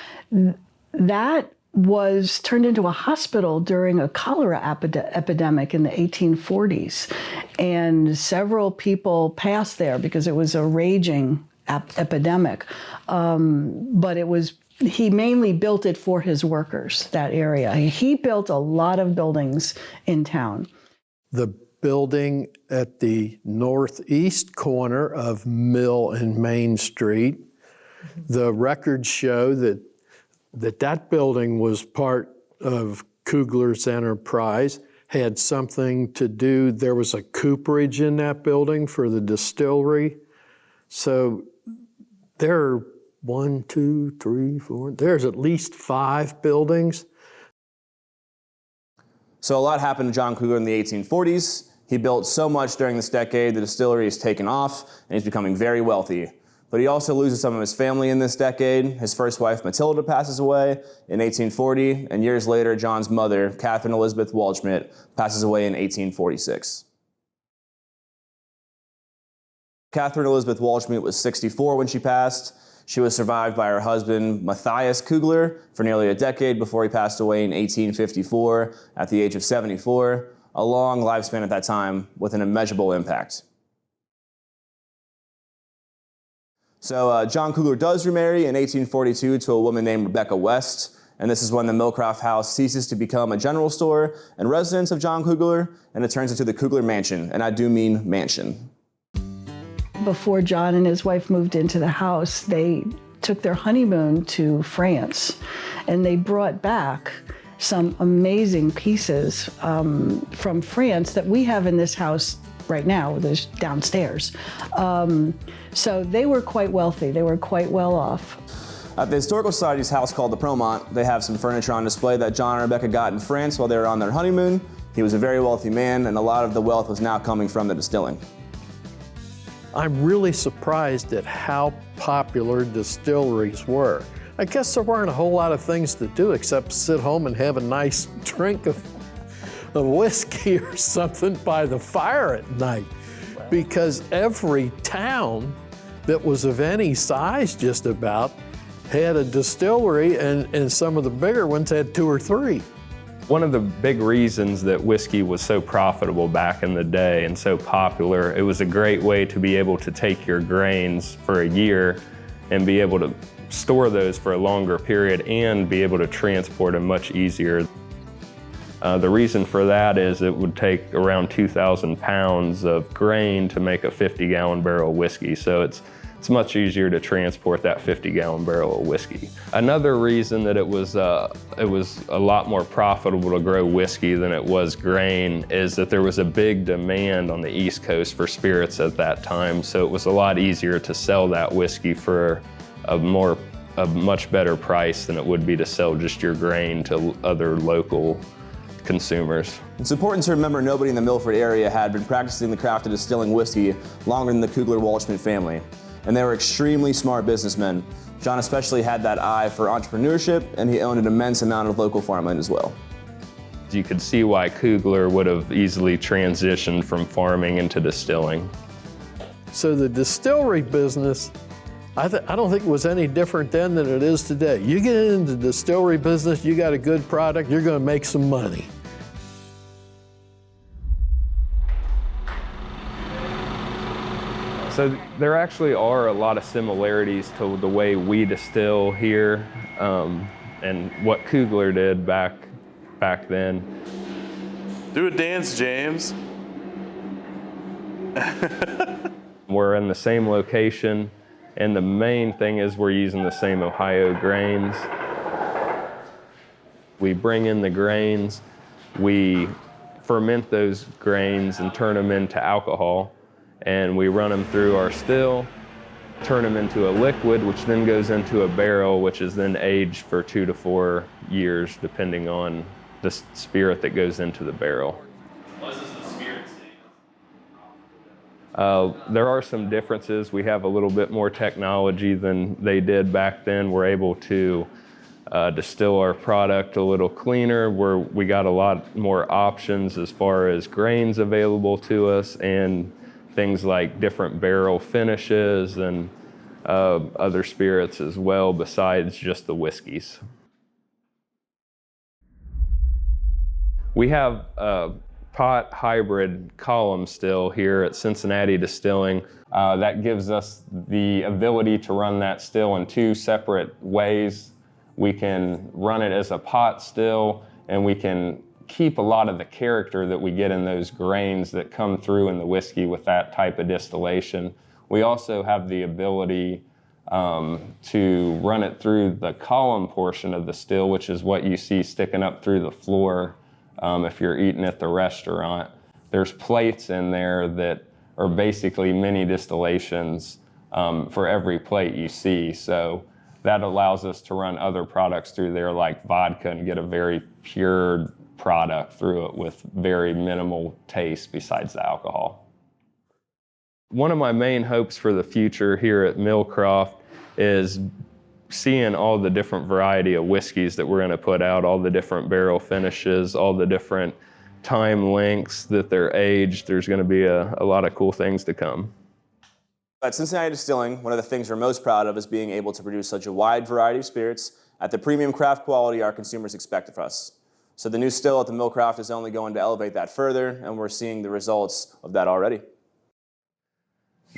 That was turned into a hospital during a cholera epidemic in the 1840s. And several people passed there because it was a raging epidemic. But he mainly built it for his workers, that area. He built a lot of buildings in town. The building at the northeast corner of Mill and Main Street, the records show that building was part of Kugler's enterprise, had something to do, there was a cooperage in that building for the distillery. So there are 1, 2, 3, 4, there's at least 5 buildings. So a lot happened to John Kugler in the 1840s. He built so much during this decade, the distillery has taken off, and he's becoming very wealthy. But he also loses some of his family in this decade. His first wife, Matilda, passes away in 1840, and years later, John's mother, Catherine Elizabeth Waldschmidt, passes away in 1846. Catherine Elizabeth Waldschmidt was 64 when she passed. She was survived by her husband, Matthias Kugler, for nearly a decade before he passed away in 1854 at the age of 74, a long lifespan at that time with an immeasurable impact. So John Kugler does remarry in 1842 to a woman named Rebecca West, and this is when the Millcroft house ceases to become a general store and residence of John Kugler, and it turns into the Kugler Mansion, and I do mean mansion. Before John and his wife moved into the house, they took their honeymoon to France, and they brought back some amazing pieces from France that we have in this house right now. There's downstairs. So they were quite wealthy. They were quite well off. At the Historical Society's house called the Promont, they have some furniture on display that John and Rebecca got in France while they were on their honeymoon. He was a very wealthy man, and a lot of the wealth was now coming from the distilling. I'm really surprised at how popular distilleries were. I guess there weren't a whole lot of things to do except sit home and have a nice drink of whiskey or something by the fire at night, because every town that was of any size just about had a distillery, and some of the bigger ones had 2 or 3. One of the big reasons that whiskey was so profitable back in the day and so popular, it was a great way to be able to take your grains for a year and be able to store those for a longer period and be able to transport them much easier. The reason for that is it would take around 2,000 pounds of grain to make a 50-gallon barrel of whiskey, so it's much easier to transport that 50-gallon barrel of whiskey. Another reason that it was a lot more profitable to grow whiskey than it was grain is that there was a big demand on the East Coast for spirits at that time, so it was a lot easier to sell that whiskey for a much better price than it would be to sell just your grain to other local consumers. It's important to remember nobody in the Milford area had been practicing the craft of distilling whiskey longer than the Kugler-Waldschmidt family, and they were extremely smart businessmen. John especially had that eye for entrepreneurship, and he owned an immense amount of local farmland as well. You could see why Kugler would have easily transitioned from farming into distilling. So the distillery business, I don't think it was any different then than it is today. You get into the distillery business, you got a good product, you're going to make some money. So there actually are a lot of similarities to the way we distill here and what Kugler did back then. Do a dance, James. We're in the same location, and the main thing is we're using the same Ohio grains. We bring in the grains, we ferment those grains and turn them into alcohol, and we run them through our still, turn them into a liquid, which then goes into a barrel, which is then aged for 2 to 4 years, depending on the spirit that goes into the barrel. What is the spirit There are some differences. We have a little bit more technology than they did back then. We're able to distill our product a little cleaner, where we got a lot more options as far as grains available to us and things like different barrel finishes and other spirits as well besides just the whiskeys. We have a pot hybrid column still here at Cincinnati Distilling. That gives us the ability to run that still in two separate ways. We can run it as a pot still, and we can keep a lot of the character that we get in those grains that come through in the whiskey with that type of distillation. We also have the ability to run it through the column portion of the still, which is what you see sticking up through the floor if you're eating at the restaurant. There's plates in there that are basically mini distillations for every plate you see. So that allows us to run other products through there like vodka and get a very pure product through it with very minimal taste besides the alcohol. One of my main hopes for the future here at Millcroft is seeing all the different variety of whiskeys that we're going to put out, all the different barrel finishes, all the different time lengths that they're aged. There's going to be a lot of cool things to come. At Cincinnati Distilling, one of the things we're most proud of is being able to produce such a wide variety of spirits at the premium craft quality our consumers expect of us. So the new still at the Millcroft is only going to elevate that further, and we're seeing the results of that already.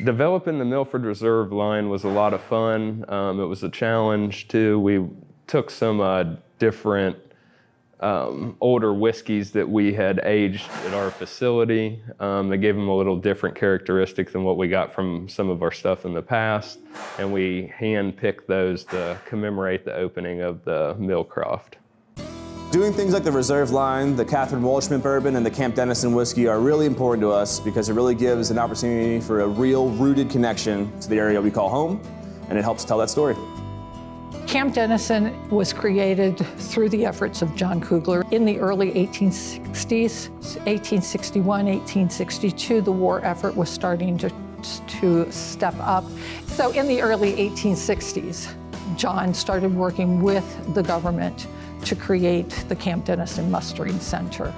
Developing the Milford Reserve line was a lot of fun. It was a challenge too. We took some different older whiskeys that we had aged at our facility. They gave them a little different characteristic than what we got from some of our stuff in the past, and we hand-picked those to commemorate the opening of the Millcroft. Doing things like the Reserve line, the Catherine Walshman bourbon, and the Camp Dennison whiskey are really important to us because it really gives an opportunity for a real rooted connection to the area we call home, and it helps tell that story. Camp Dennison was created through the efforts of John Kugler in the early 1860s, 1861, 1862. The war effort was starting to step up. So in the early 1860s, John started working with the government to create the Camp Dennison Mustering Center.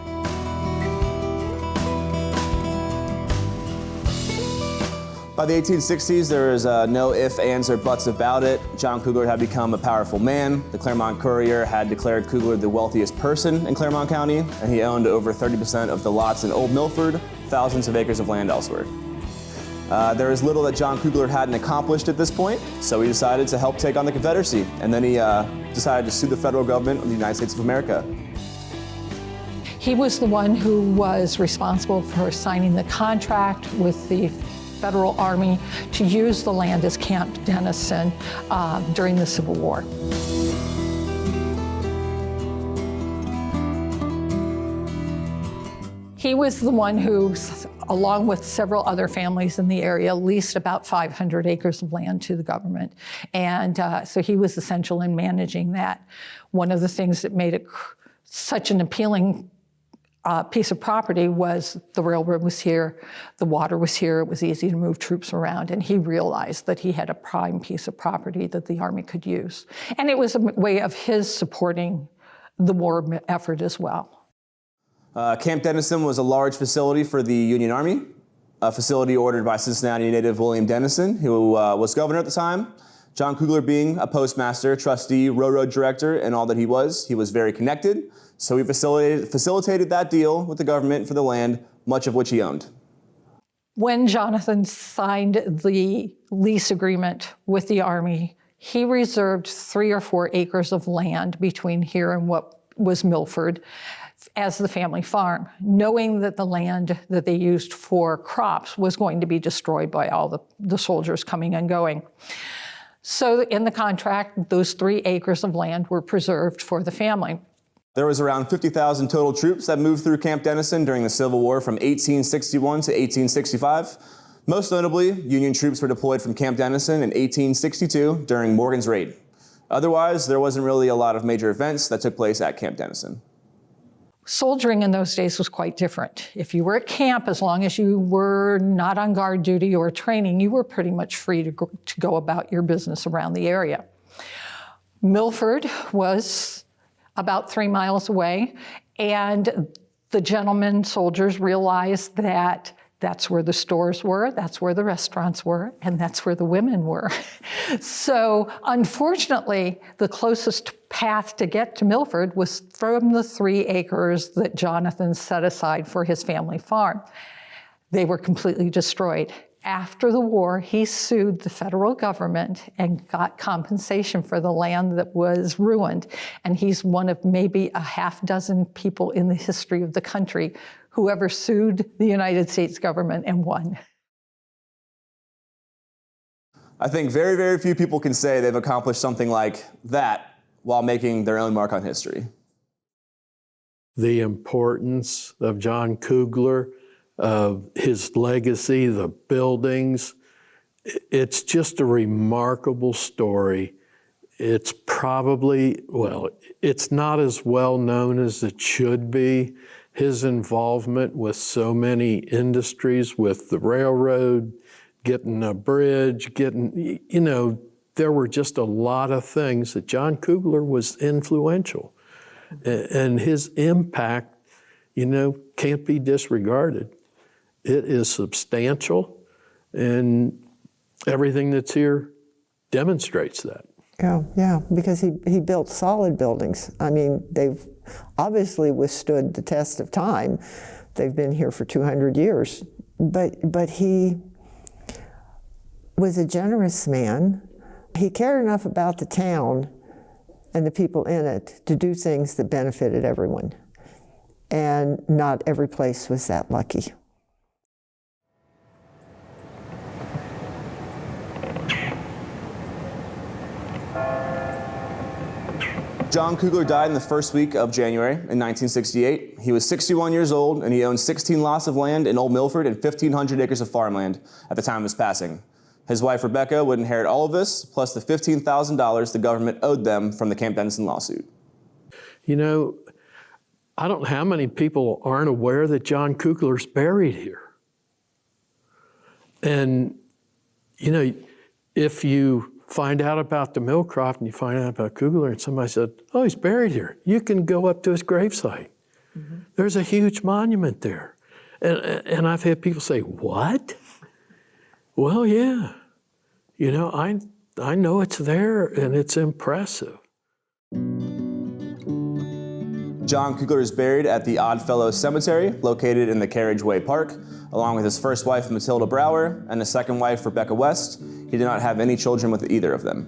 By the 1860s, there was no ifs, ands, or buts about it. John Kugler had become a powerful man. The Claremont Courier had declared Kugler the wealthiest person in Claremont County, and he owned over 30% of the lots in Old Milford, thousands of acres of land elsewhere. There is little that John Kugler hadn't accomplished at this point, so he decided to help take on the Confederacy, and then he decided to sue the federal government of the United States of America. He was the one who was responsible for signing the contract with the Federal Army to use the land as Camp Dennison during the Civil War. He was the one who, along with several other families in the area, leased about 500 acres of land to the government. And so he was essential in managing that. One of the things that made it such an appealing piece of property was the railroad was here, the water was here, it was easy to move troops around, and he realized that he had a prime piece of property that the Army could use. And it was a way of his supporting the war effort as well. Camp Dennison was a large facility for the Union Army, a facility ordered by Cincinnati native William Dennison, who was governor at the time. John Kugler being a postmaster, trustee, railroad director, and all that he was very connected. So he facilitated that deal with the government for the land, much of which he owned. When Jonathan signed the lease agreement with the Army, he reserved 3 or 4 acres of land between here and what was Milford as the family farm, knowing that the land that they used for crops was going to be destroyed by all the soldiers coming and going. So in the contract, those 3 acres of land were preserved for the family. There was around 50,000 total troops that moved through Camp Dennison during the Civil War from 1861 to 1865. Most notably, Union troops were deployed from Camp Dennison in 1862 during Morgan's raid. Otherwise, there wasn't really a lot of major events that took place at Camp Dennison. Soldiering in those days was quite different. If you were at camp, as long as you were not on guard duty or training, you were pretty much free to go about your business around the area. Milford was about 3 miles away, and the gentlemen soldiers realized that That's where the stores were, that's where the restaurants were, and that's where the women were. So unfortunately, the closest path to get to Milford was from the 3 acres that Jonathan set aside for his family farm. They were completely destroyed. After the war, he sued the federal government and got compensation for the land that was ruined. And he's one of maybe a half dozen people in the history of the country who ever sued the United States government and won. I think very, very few people can say they've accomplished something like that while making their own mark on history. The importance of John Kugler, of his legacy, the buildings. It's just a remarkable story. It's probably, well, it's not as well known as it should be. His involvement with so many industries, with the railroad, getting a bridge, there were just a lot of things that John Kugler was influential. And his impact, can't be disregarded. It is substantial, and everything that's here demonstrates that. Yeah, because he built solid buildings. I mean, they've obviously withstood the test of time. They've been here for 200 years. But he was a generous man. He cared enough about the town and the people in it to do things that benefited everyone. And not every place was that lucky. John Kugler died in the first week of January in 1968. He was 61 years old, and he owned 16 lots of land in Old Milford and 1,500 acres of farmland at the time of his passing. His wife, Rebecca, would inherit all of this, plus the $15,000 the government owed them from the Camp Dennison lawsuit. I don't know how many people aren't aware that John Kugler's buried here. And, if you find out about the Millcroft and you find out about Kugler and somebody said, oh, he's buried here, you can go up to his gravesite. Mm-hmm. There's a huge monument there. And I've had people say, what? Well, yeah. I know it's there and it's impressive. John Kugler is buried at the Oddfellows Cemetery, located in the Carriageway Park, along with his first wife, Matilda Brower, and his second wife, Rebecca West. He did not have any children with either of them.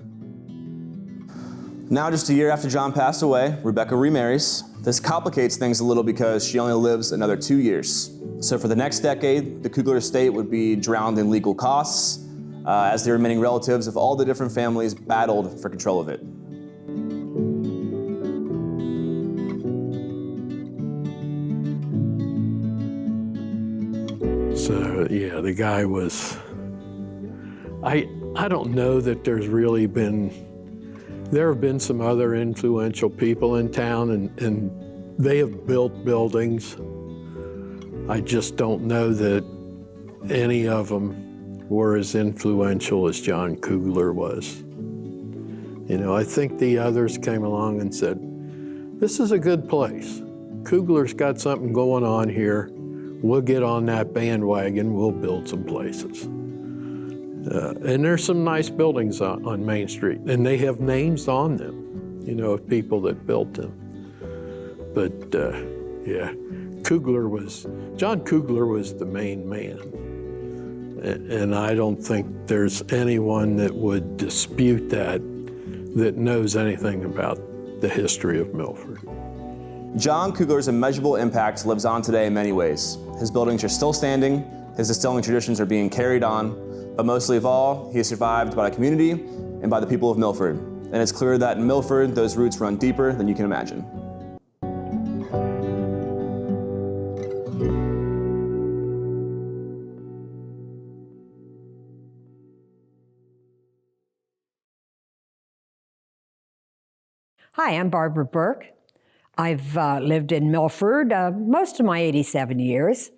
Now, just a year after John passed away, Rebecca remarries. This complicates things a little because she only lives another 2 years. So for the next decade, the Kugler estate would be drowned in legal costs as the remaining relatives of all the different families battled for control of it. So, yeah, the guy was, I don't know that there's really been, there have been some other influential people in town and they have built buildings. I just don't know that any of them were as influential as John Kugler was. I think the others came along and said, this is a good place. Kugler's got something going on here. We'll get on that bandwagon, we'll build some places. And there's some nice buildings on Main Street, and they have names on them, of people that built them. But yeah, John Kugler was the main man. And I don't think there's anyone that would dispute that knows anything about the history of Milford. John Kugler's immeasurable impact lives on today in many ways. His buildings are still standing, his distilling traditions are being carried on, but mostly of all, he is survived by the community and by the people of Milford. And it's clear that in Milford, those roots run deeper than you can imagine. Hi, I'm Barbara Burke. I've lived in Milford most of my 87 years.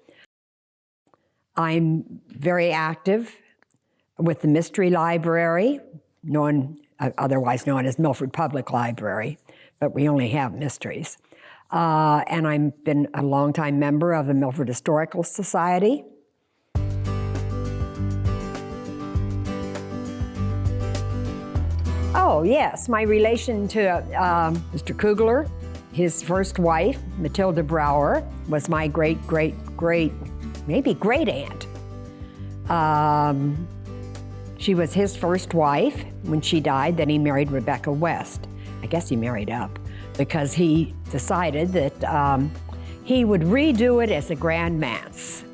I'm very active with the Mystery Library, otherwise known as Milford Public Library, but we only have mysteries. And I've been a longtime member of the Milford Historical Society. Oh, yes, my relation to Mr. Kugler, his first wife, Matilda Brower, was my maybe great aunt. She was his first wife. When she died, then he married Rebecca West. I guess he married up because he decided that he would redo it as a grand manse.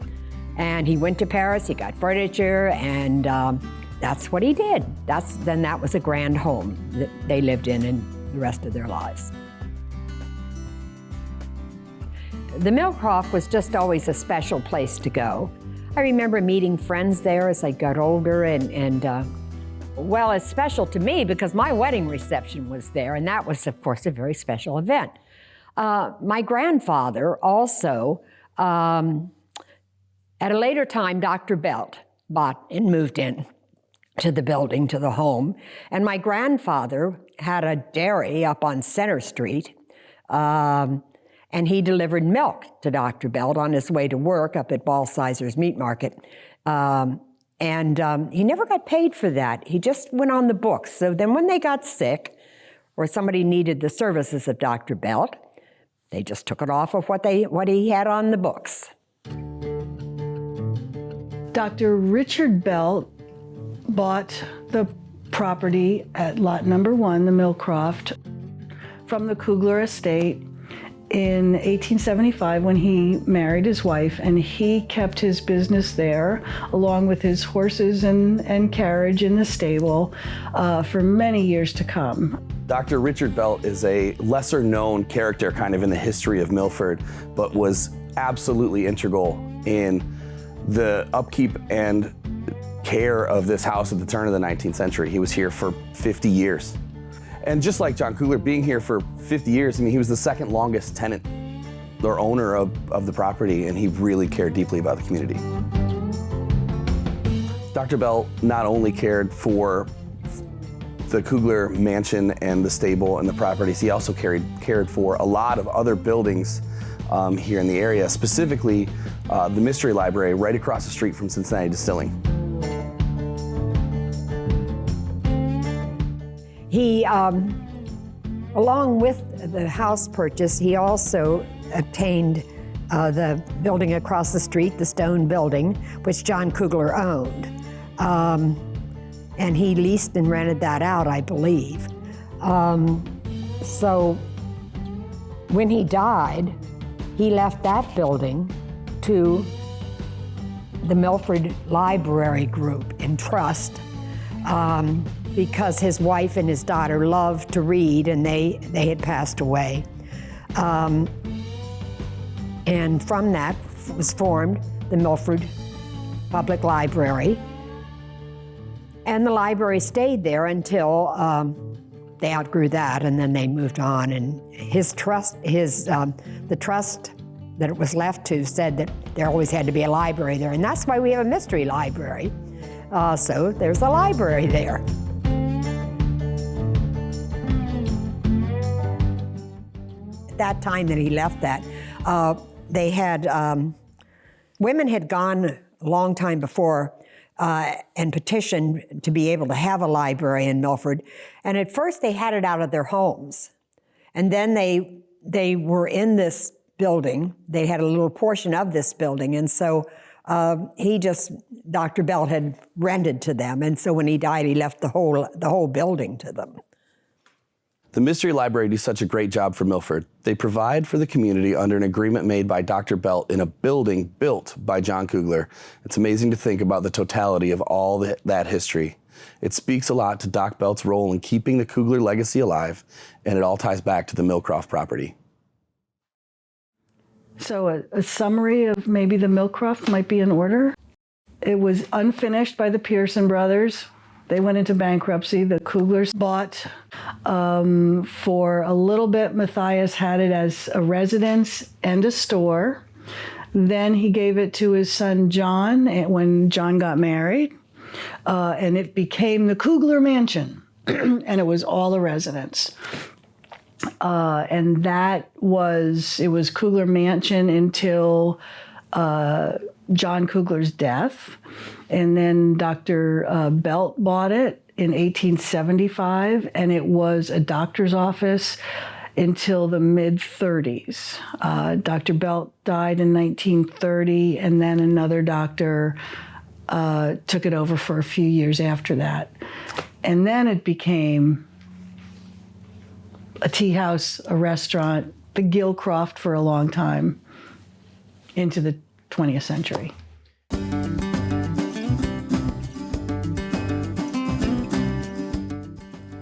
And he went to Paris, he got furniture, and that's what he did. Then that was a grand home that they lived in the rest of their lives. The Millcroft was just always a special place to go. I remember meeting friends there as I got older, and well, it's special to me because my wedding reception was there, and that was, of course, a very special event. My grandfather also, at a later time, Dr. Belt bought and moved in to the building, to the home, and my grandfather had a dairy up on Center Street, and he delivered milk to Dr. Belt on his way to work up at Ball-Sizer's Meat Market. And he never got paid for that. He just went on the books. So then when they got sick or somebody needed the services of Dr. Belt, they just took it off of what he had on the books. Dr. Richard Belt bought the property at lot number 1, the Millcroft, from the Kugler estate in 1875 when he married his wife, and he kept his business there along with his horses and carriage in the stable for many years to come. Dr. Richard Belt is a lesser known character kind of in the history of Milford, but was absolutely integral in the upkeep and care of this house at the turn of the 19th century. He was here for 50 years. And just like John Kugler being here for 50 years, I mean, he was the second longest tenant or owner of the property, and he really cared deeply about the community. Dr. Belt not only cared for the Kugler mansion and the stable and the properties, he also cared for a lot of other buildings here in the area, specifically the Mystery Library right across the street from Cincinnati Distilling. He, along with the house purchase, he also obtained the building across the street, the stone building, which John Kugler owned. And he leased and rented that out, I believe. So when he died, he left that building to the Milford Library Group in trust. Because his wife and his daughter loved to read, and they had passed away. And from that was formed the Milford Public Library. And the library stayed there until they outgrew that, and then they moved on. And the trust that it was left to said that there always had to be a library there, and that's why we have a mystery library. So there's a library there. At that time that he left that, they had, women had gone a long time before and petitioned to be able to have a library in Milford. And at first they had it out of their homes. And then they were in this building. They had a little portion of this building. And so Dr. Belt had rented to them. And so when he died, he left the whole building to them. The Mystery Library do such a great job for Milford. They provide for the community under an agreement made by Dr. Belt in a building built by John Kugler. It's amazing to think about the totality of all that history. It speaks a lot to Doc Belt's role in keeping the Kugler legacy alive, and it all ties back to the Millcroft property. So a summary of maybe the Millcroft might be in order. It was unfinished by the Pearson brothers. They went into bankruptcy. The Kuglers bought for a little bit. Matthias had it as a residence and a store. Then he gave it to his son John when John got married, and it became the Kugler Mansion, and it was all a residence. And it was Kugler Mansion until John Kugler's death. And then Dr. Belt bought it in 1875, and it was a doctor's office until the mid-30s. Dr. Belt died in 1930, and then another doctor took it over for a few years after that. And then it became a tea house, a restaurant, the Millcroft for a long time, into the 20th century.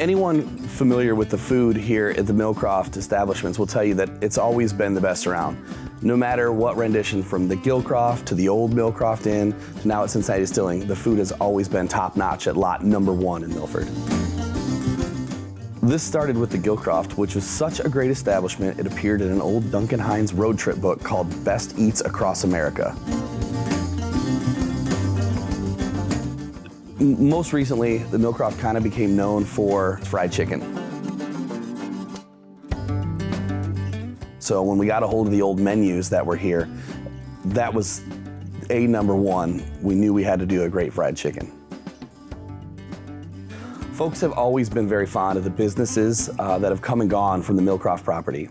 Anyone familiar with the food here at the Millcroft establishments will tell you that it's always been the best around. No matter what rendition, from the Millcroft to the old Millcroft Inn to now at Cincinnati Distilling, the food has always been top-notch at lot number 1 in Milford. This started with the Millcroft, which was such a great establishment, it appeared in an old Duncan Hines road trip book called Best Eats Across America. Most recently, the Millcroft kind of became known for fried chicken. So when we got a hold of the old menus that were here, that was number 1. We knew we had to do a great fried chicken. Folks have always been very fond of the businesses that have come and gone from the Millcroft property.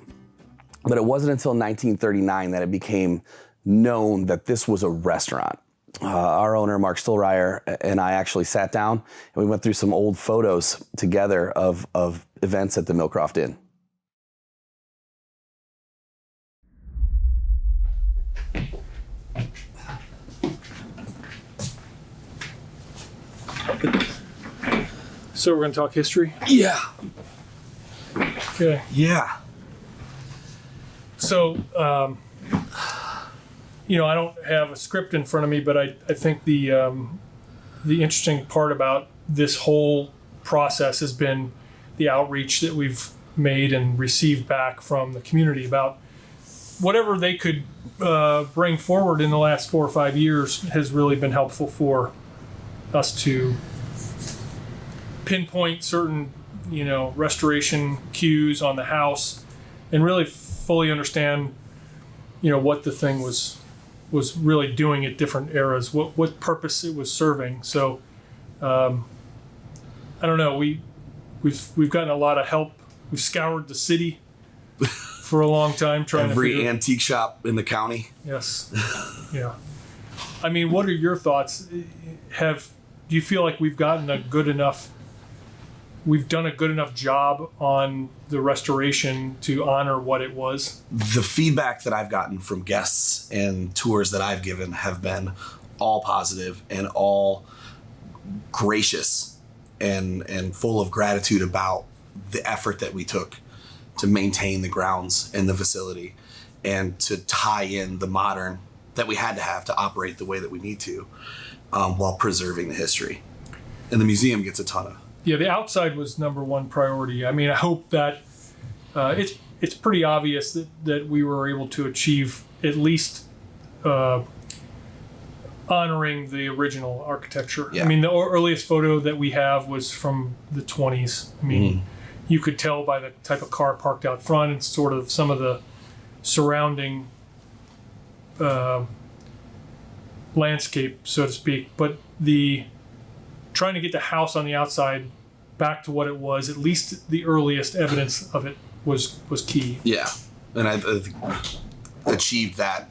But it wasn't until 1939 that it became known that this was a restaurant. Our owner, Mark Stillreyer, and I actually sat down and we went through some old photos together of events at the Millcroft Inn. So we're going to talk history? Yeah. Okay. Yeah. So, I don't have a script in front of me, but I think the interesting part about this whole process has been the outreach that we've made and received back from the community about whatever they could bring forward in the last 4 or 5 years has really been helpful for us to pinpoint certain, restoration cues on the house and really fully understand, what the thing was really doing at different eras, what purpose it was serving. So, I don't know. We've gotten a lot of help. We've scoured the city for a long time trying Every antique shop in the county. Yes. Yeah. I mean, what are your thoughts? Do you feel like we've done a good enough job on the restoration to honor what it was? The feedback that I've gotten from guests and tours that I've given have been all positive and all gracious and full of gratitude about the effort that we took to maintain the grounds and the facility and to tie in the modern that we had to have to operate the way that we need to while preserving the history. And the museum gets a ton of. Yeah, the outside was number 1 priority. I mean, I hope that it's pretty obvious that we were able to achieve at least honoring the original architecture. Yeah. I mean, the earliest photo that we have was from the 20s. I mean, you could tell by the type of car parked out front and sort of some of the surrounding landscape, so to speak. But trying to get the house on the outside back to what it was, at least the earliest evidence of it was key. Yeah, and I achieved that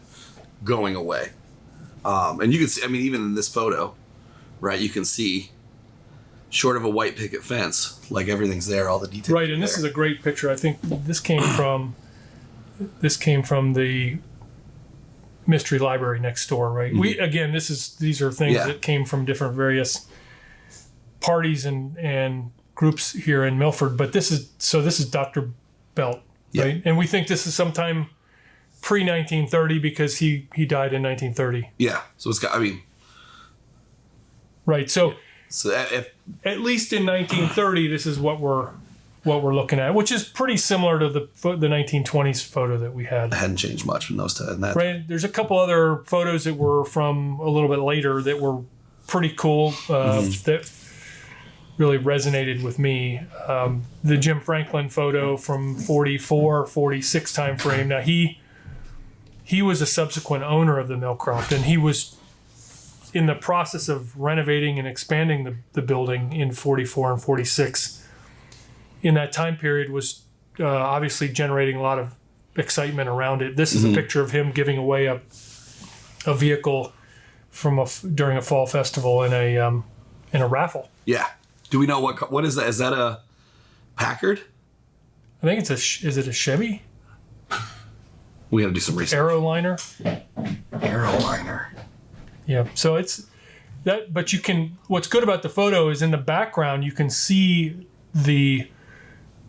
going away. And you can see, I mean, even in this photo, right, you can see, short of a white picket fence, like everything's there, all the details. Right, and this is a great picture. I think this came from the Mystery Library next door, right? Mm-hmm. These are things that came from different various parties and groups here in Milford, but this is Dr. Belt, right? And we think this is sometime pre-1930 because he died in 1930. Yeah, so it's got, right. So if, at least in 1930, this is what we're looking at, which is pretty similar to the 1920s photo that we had. It hadn't changed much from those to that. Right. There's a couple other photos that were from a little bit later that were pretty cool. That really resonated with me. The Jim Franklin photo from 44, 46 time frame. Now he was a subsequent owner of the Millcroft, and he was in the process of renovating and expanding the building in 44 and 46, in that time period was obviously generating a lot of excitement around it. This is a picture of him giving away a vehicle during a fall festival in a raffle. Yeah. Do we know what is that? Is that a Packard? I think it's is it a Chevy? We got to do some research. Aeroliner. Yeah. So it's that, but what's good about the photo is in the background, you can see the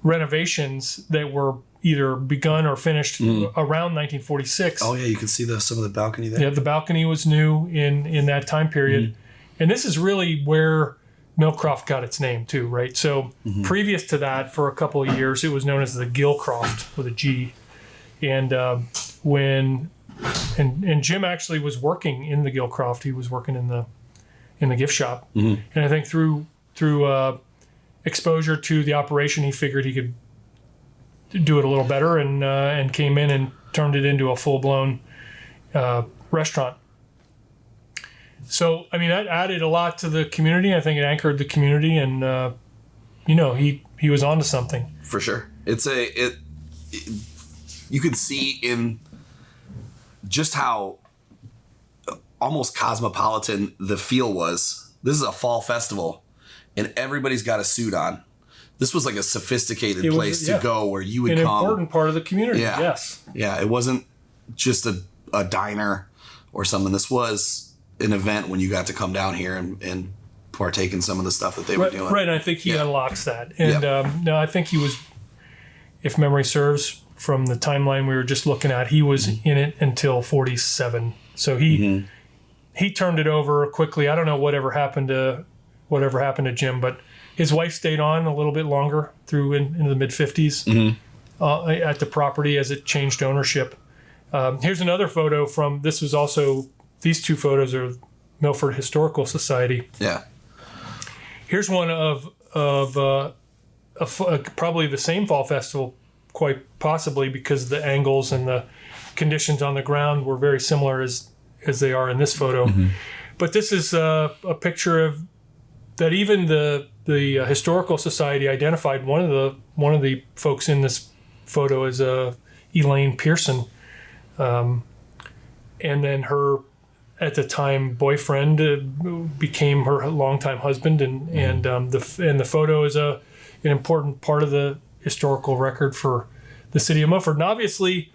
renovations that were either begun or finished around 1946. Oh yeah, you can see some of the balcony there. Yeah, the balcony was new in that time period. And this is really where Millcroft got its name too, right? So previous to that, for a couple of years, it was known as the Gilcroft with a G. And and Jim actually was working in the Gilcroft. He was working in the gift shop. And I think through exposure to the operation, he figured he could do it a little better, and came in and turned it into a full-blown restaurant. So, I mean, that added a lot to the community. I think it anchored the community, and he was onto something. For sure. You could see in just how almost cosmopolitan the feel was. This is a fall festival, and everybody's got a suit on. This was like a sophisticated place to go where you would come. An important part of the community, yeah. Yes. Yeah, it wasn't just a diner or something. This was an event when you got to come down here and partake in some of the stuff that they were doing. Right, and I think he unlocks that. And no, I think he was, if memory serves, from the timeline we were just looking at, he was in it until 47. So he turned it over quickly. I don't know whatever happened to Jim, but his wife stayed on a little bit longer through into the mid-50s at the property as it changed ownership. Here's another photo these two photos are Milford Historical Society. Yeah. Here's one of probably the same fall festival, quite possibly, because the angles and the conditions on the ground were very similar as they are in this photo. But this is a picture of that even the Historical Society identified one of the folks in this photo as Elaine Pearson, and then her at the time boyfriend became her longtime husband, and the photo is an important part of the historical record for the city of Milford, and obviously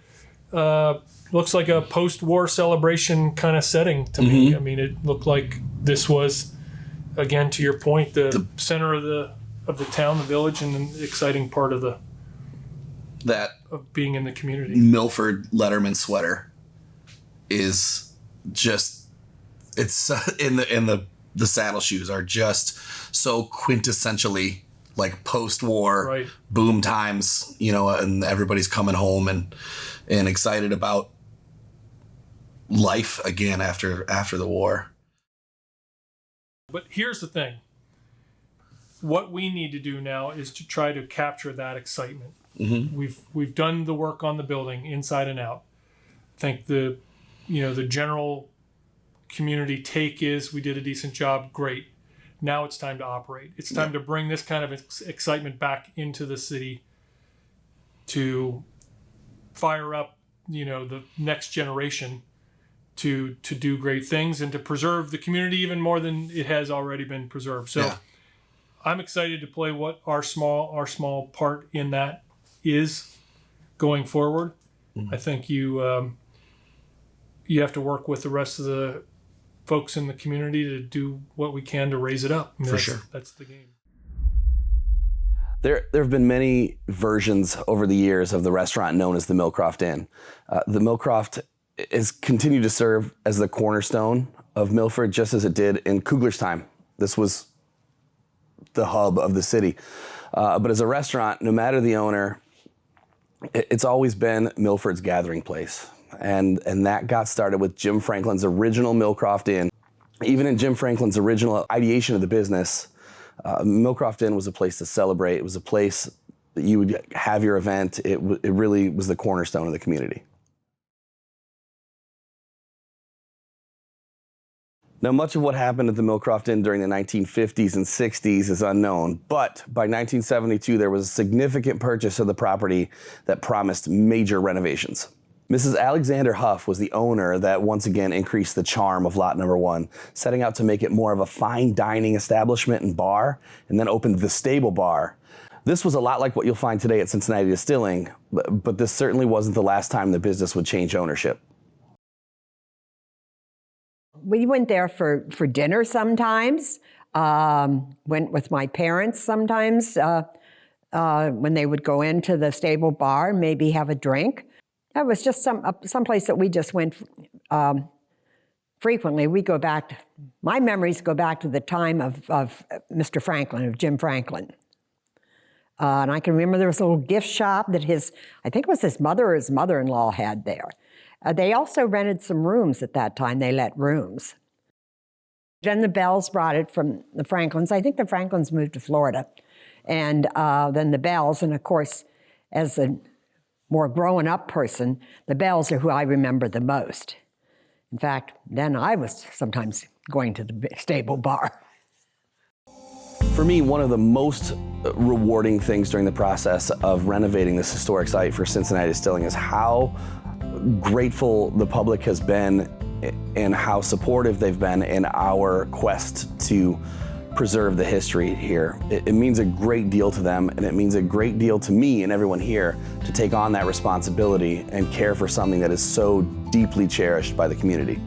looks like a post-war celebration kind of setting to me. I mean, it looked like this was, again, to your point, the center of the town, the village, and an exciting part of being in the community. Milford Letterman sweater is just, it's in the saddle shoes are just so quintessentially like post-war boom times, and everybody's coming home and excited about life again after the war. But here's the thing. What we need to do now is to try to capture that excitement. We've done the work on the building inside and out. I think the general community take is we did a decent job, great. Now it's time to operate. It's time to bring this kind of excitement back into the city to fire up, the next generation to do great things and to preserve the community even more than it has already been preserved. So I'm excited to play what our small part in that is going forward. I think you have to work with the rest of the folks in the community to do what we can to raise it up. For sure. That's the game. There have been many versions over the years of the restaurant known as the Millcroft Inn. The Millcroft has continued to serve as the cornerstone of Milford, just as it did in Kugler's time. This was the hub of the city. But as a restaurant, no matter the owner, it's always been Milford's gathering place. And that got started with Jim Franklin's original Millcroft Inn. Even in Jim Franklin's original ideation of the business, Millcroft Inn was a place to celebrate. It was a place that you would have your event. It really was the cornerstone of the community. Now, much of what happened at the Millcroft Inn during the 1950s and 60s is unknown, but by 1972, there was a significant purchase of the property that promised major renovations. Mrs. Alexander Huff was the owner that once again increased the charm of lot number 1, setting out to make it more of a fine dining establishment and bar, and then opened the Stable Bar. This was a lot like what you'll find today at Cincinnati Distilling, but this certainly wasn't the last time the business would change ownership. We went there for dinner sometimes, went with my parents sometimes when they would go into the Stable Bar, maybe have a drink. That was just some place that we just went frequently. We go back, my memories go back to the time of Mr. Franklin, of Jim Franklin. And I can remember there was a little gift shop that I think it was his mother or his mother-in-law had there. They also rented some rooms at that time. They let rooms. Then the Bells brought it from the Franklins. I think the Franklins moved to Florida. And then the Bells, and of course, as a more grown-up person, the Bells are who I remember the most. In fact, then I was sometimes going to the Stable Bar. For me, one of the most rewarding things during the process of renovating this historic site for Cincinnati Distilling is how grateful the public has been and how supportive they've been in our quest to preserve the history here. It means a great deal to them, and it means a great deal to me and everyone here to take on that responsibility and care for something that is so deeply cherished by the community.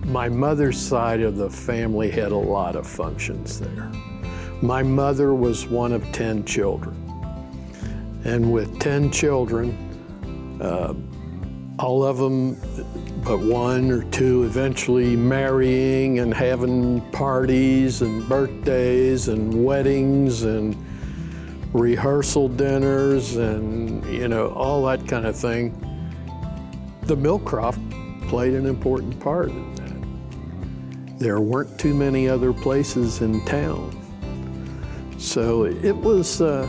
My mother's side of the family had a lot of functions there. My mother was one of 10 children. And with 10 children, all of them but 1 or 2 eventually marrying and having parties and birthdays and weddings and rehearsal dinners and, all that kind of thing. The Millcroft played an important part in that. There weren't too many other places in town. So it was a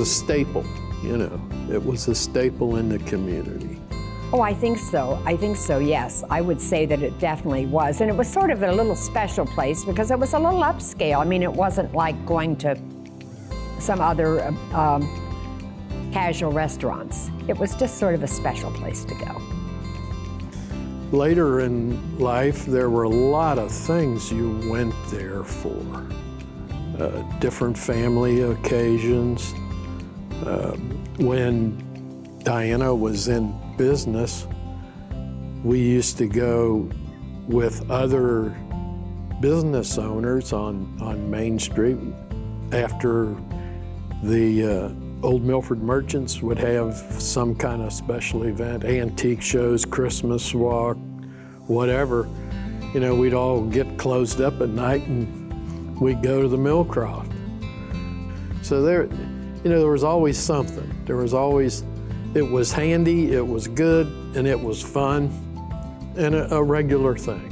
staple, It was a staple in the community. Oh, I think so. I think so, yes. I would say that it definitely was. And it was sort of a little special place because it was a little upscale. I mean, it wasn't like going to some other casual restaurants. It was just sort of a special place to go. Later in life, there were a lot of things you went there for. Different family occasions. When Diana was in business, we used to go with other business owners on Main Street after the Old Milford Merchants would have some kind of special event, antique shows, Christmas walk, whatever. We'd all get closed up at night and we'd go to the Millcroft. So there was always something. It was handy, it was good, and it was fun, and a regular thing.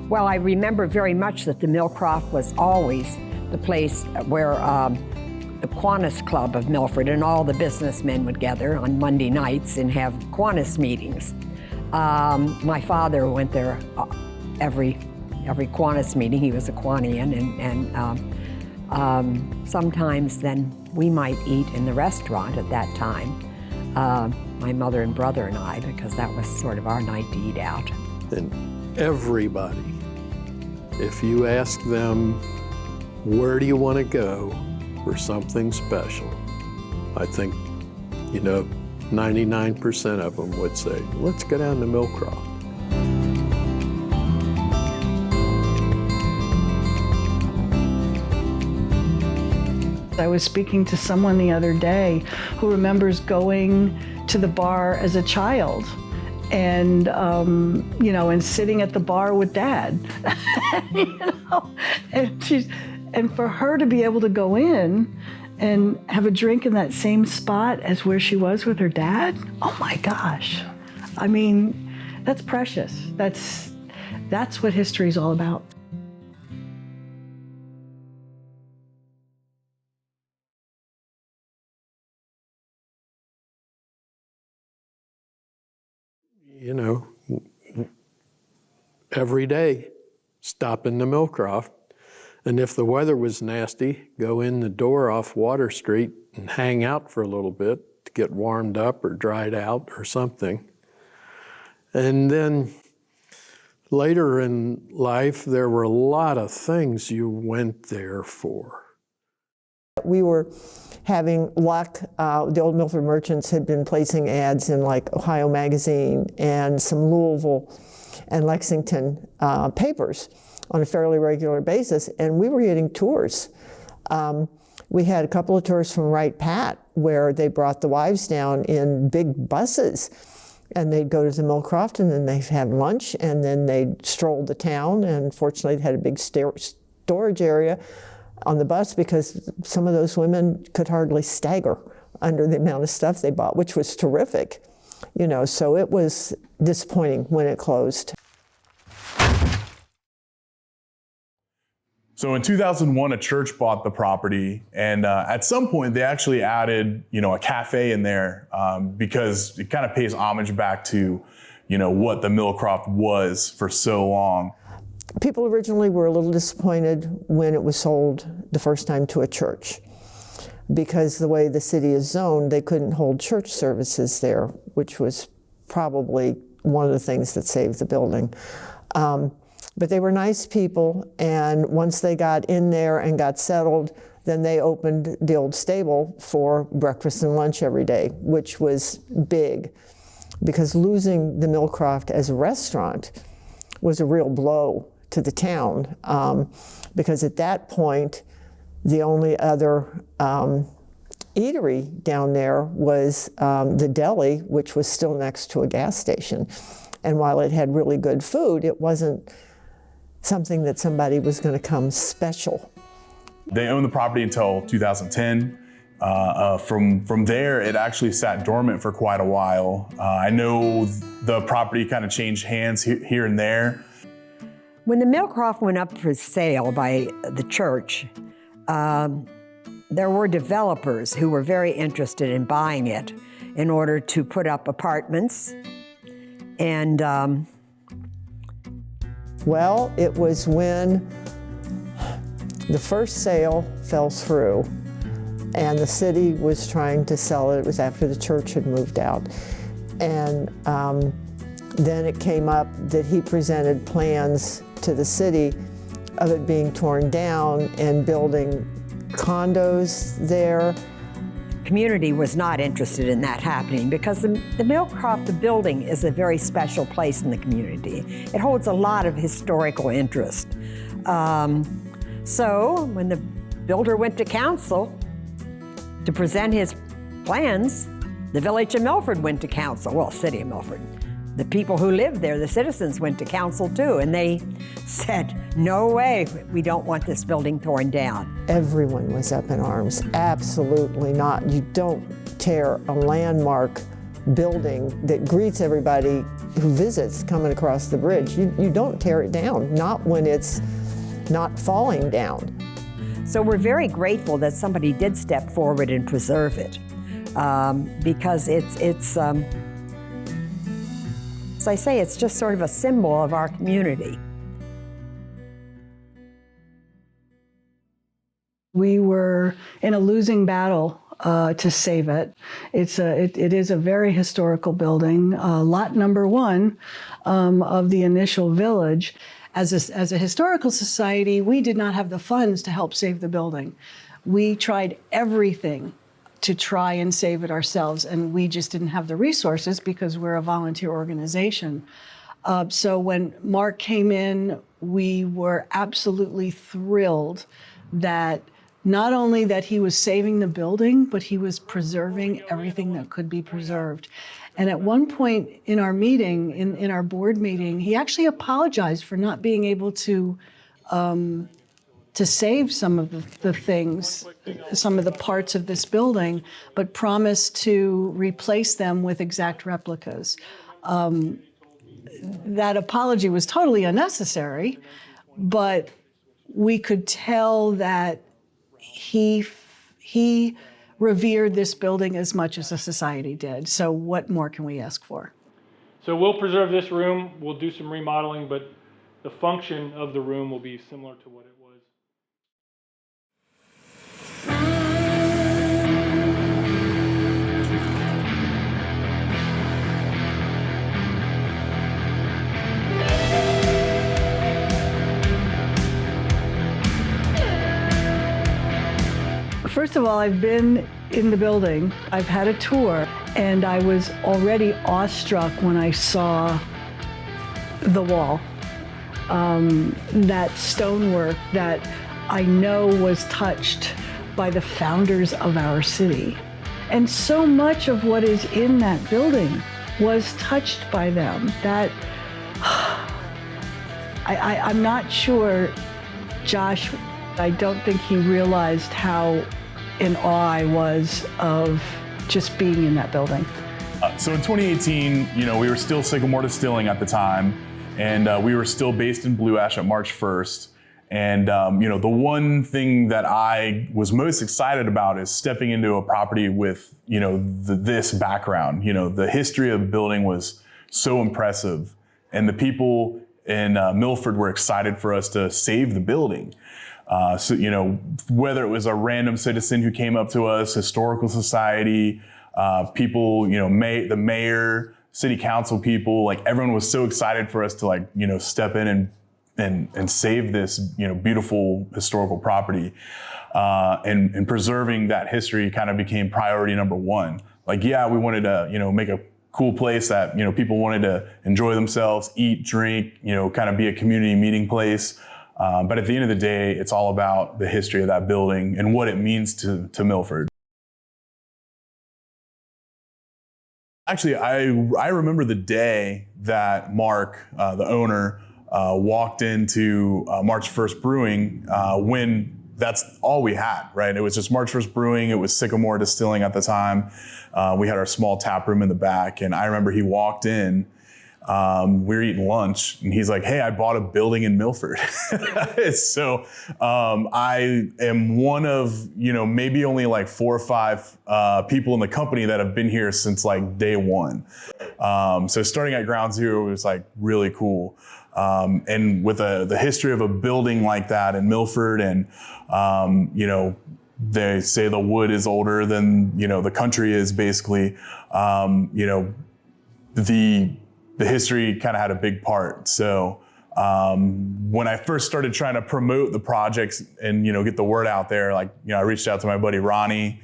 Well, I remember very much that the Millcroft was always the place where the Kiwanis Club of Milford and all the businessmen would gather on Monday nights and have Kiwanis meetings. My father went there every Kiwanis meeting. He was a Kiwanian, and sometimes then we might eat in the restaurant at that time, my mother and brother and I, because that was sort of our night to eat out. And everybody, if you ask them, where do you want to go for something special? I think, 99% of them would say, let's go down to Millcroft. I was speaking to someone the other day who remembers going to the bar as a child and, and sitting at the bar with Dad, and for her to be able to go in and have a drink in that same spot as where she was with her dad, oh my gosh. I mean, that's precious. That's what history is all about. every day, stop in the Millcroft. And if the weather was nasty, go in the door off Water Street and hang out for a little bit to get warmed up or dried out or something. And then later in life, there were a lot of things you went there for. We were having luck. The old Milford merchants had been placing ads in like Ohio Magazine and some Louisville and Lexington papers on a fairly regular basis, and we were getting tours. We had a couple of tours from Wright Pat where they brought the wives down in big buses, and they'd go to the Millcroft, and then they'd have lunch, and then they'd stroll the town, and fortunately they had a big storage area on the bus because some of those women could hardly stagger under the amount of stuff they bought, which was terrific. You know, so it was disappointing when it closed. So in 2001, a church bought the property, and at some point they actually added, a cafe in there because it kind of pays homage back to, what the Millcroft was for so long. People originally were a little disappointed when it was sold the first time to a church, because the way the city is zoned, they couldn't hold church services there, which was probably one of the things that saved the building. But they were nice people, and once they got in there and got settled, then they opened the old stable for breakfast and lunch every day, which was big, because losing the Millcroft as a restaurant was a real blow to the town, because at that point, the only other eatery down there was the deli, which was still next to a gas station. And while it had really good food, it wasn't something that somebody was going to come special. They owned the property until 2010. From there, it actually sat dormant for quite a while. I know the property kind of changed hands here and there. When the Millcroft went up for sale by the church, there were developers who were very interested in buying it in order to put up apartments. And well, it was when the first sale fell through and the city was trying to sell it. It was after the church had moved out. And then it came up that he presented plans to the city of it being torn down and building condos there. Community was not interested in that happening because the Millcroft, the building, is a very special place in the community. It holds a lot of historical interest. So when the builder went to council to present his plans, the village of Milford went to council, well, city of Milford. The people who lived there, the citizens, went to council too, and they said, no way, we don't want this building torn down. Everyone was up in arms. Absolutely not. You don't tear a landmark building that greets everybody who visits coming across the bridge. You don't tear it down, not when it's not falling down. So we're very grateful that somebody did step forward and preserve it, because it's as I say, it's just sort of a symbol of our community. We were in a losing battle to save it. It is a very historical building, lot number 1 of the initial village. As a historical society, we did not have the funds to help save the building. We tried everything to try and save it ourselves, and we just didn't have the resources because we're a volunteer organization. So when Mark came in, we were absolutely thrilled that not only that he was saving the building, but he was preserving everything that could be preserved. And at one point in our meeting, in our board meeting, he actually apologized for not being able to save some of the things, some of the parts of this building, but promised to replace them with exact replicas. That apology was totally unnecessary, but we could tell that he revered this building as much as the society did. So what more can we ask for? So we'll preserve this room. We'll do some remodeling, but the function of the room will be similar to what it was. First of all, I've been in the building, I've had a tour, and I was already awestruck when I saw the wall. That stonework that I know was touched by the founders of our city. And so much of what is in that building was touched by them. That I'm not sure, Josh, I don't think he realized how in awe I was of just being in that building. So in 2018, we were still Sycamore Distilling at the time, and we were still based in Blue Ash at March 1st. And the one thing that I was most excited about is stepping into a property with this background. The history of the building was so impressive, and the people in Milford were excited for us to save the building. So whether it was a random citizen who came up to us, historical society, people, the mayor, city council people, like everyone was so excited for us to step in and save this, beautiful historical property. And preserving that history kind of became priority number one. We wanted to, make a cool place that, people wanted to enjoy themselves, eat, drink, kind of be a community meeting place. But at the end of the day, it's all about the history of that building and what it means to Milford. Actually, I remember the day that Mark, the owner, walked into March 1st Brewing when that's all we had, right? It was just March 1st Brewing. It was Sycamore Distilling at the time. We had our small tap room in the back, and I remember he walked in. We were eating lunch, and he's like, "Hey, I bought a building in Milford." So I am one of, maybe only like 4 or 5 people in the company that have been here since like day one. So starting at ground zero was like really cool. And with the history of a building like that in Milford, and they say the wood is older than the country is, basically. The history kind of had a big part. So when I first started trying to promote the projects and get the word out there, I reached out to my buddy Ronnie,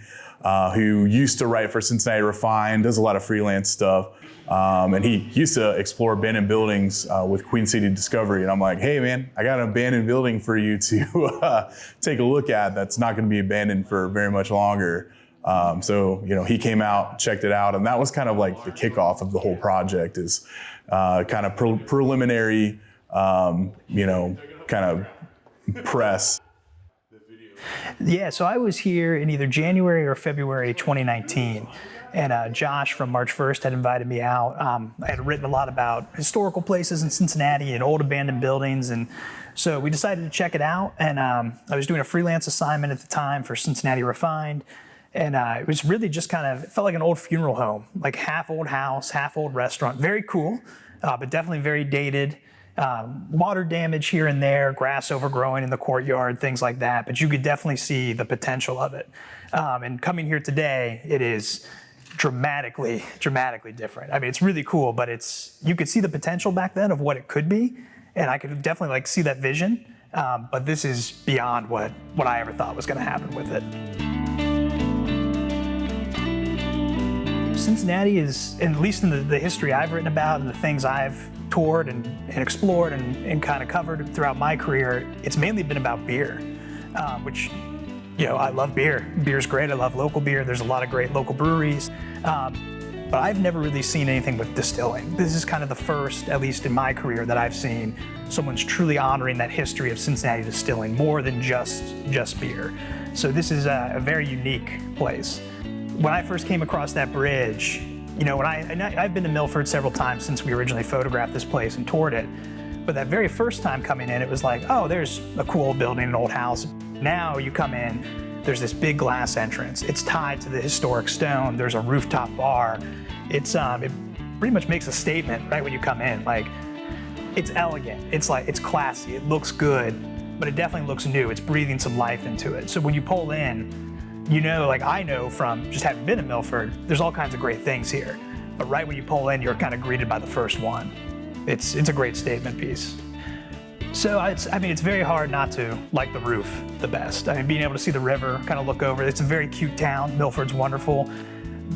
who used to write for Cincinnati Refined, does a lot of freelance stuff. And he used to explore abandoned buildings with Queen City Discovery. And I'm like, "Hey man, I got an abandoned building for you to take a look at that's not going to be abandoned for very much longer." So he came out, checked it out, and that was kind of like the kickoff of the whole project, is kind of preliminary, kind of press. Yeah, so I was here in either January or February 2019, and Josh from March 1st had invited me out. I had written a lot about historical places in Cincinnati and old abandoned buildings, and so we decided to check it out. And I was doing a freelance assignment at the time for Cincinnati Refined. And it was really just it felt like an old funeral home, like half old house, half old restaurant. Very cool, but definitely very dated. Water damage here and there, grass overgrowing in the courtyard, things like that. But you could definitely see the potential of it. And coming here today, it is dramatically different. I mean, it's really cool, but you could see the potential back then of what it could be. And I could definitely see that vision. But this is beyond what I ever thought was going to happen with it. Cincinnati is, at least in the history I've written about and the things I've toured and explored and kind of covered throughout my career, it's mainly been about beer, which, I love beer. Beer's great. I love local beer. There's a lot of great local breweries. But I've never really seen anything with distilling. This is kind of the first, at least in my career, that I've seen someone's truly honoring that history of Cincinnati distilling more than just beer. So this is a very unique place. When I first came across that bridge, I've been to Milford several times since we originally photographed this place and toured it. But that very first time coming in, it was like, oh, there's a cool old building, an old house. Now you come in, there's this big glass entrance. It's tied to the historic stone. There's a rooftop bar. It pretty much makes a statement right when you come in. it's elegant. It's classy. It looks good, but it definitely looks new. It's breathing some life into it. So when you pull in, you know, like I know from just having been in Milford, there's all kinds of great things here. But right when you pull in, you're kind of greeted by the first one. It's a great statement piece. So it's very hard not to like the roof the best. I mean, being able to see the river, kind of look over. It's a very cute town. Milford's wonderful.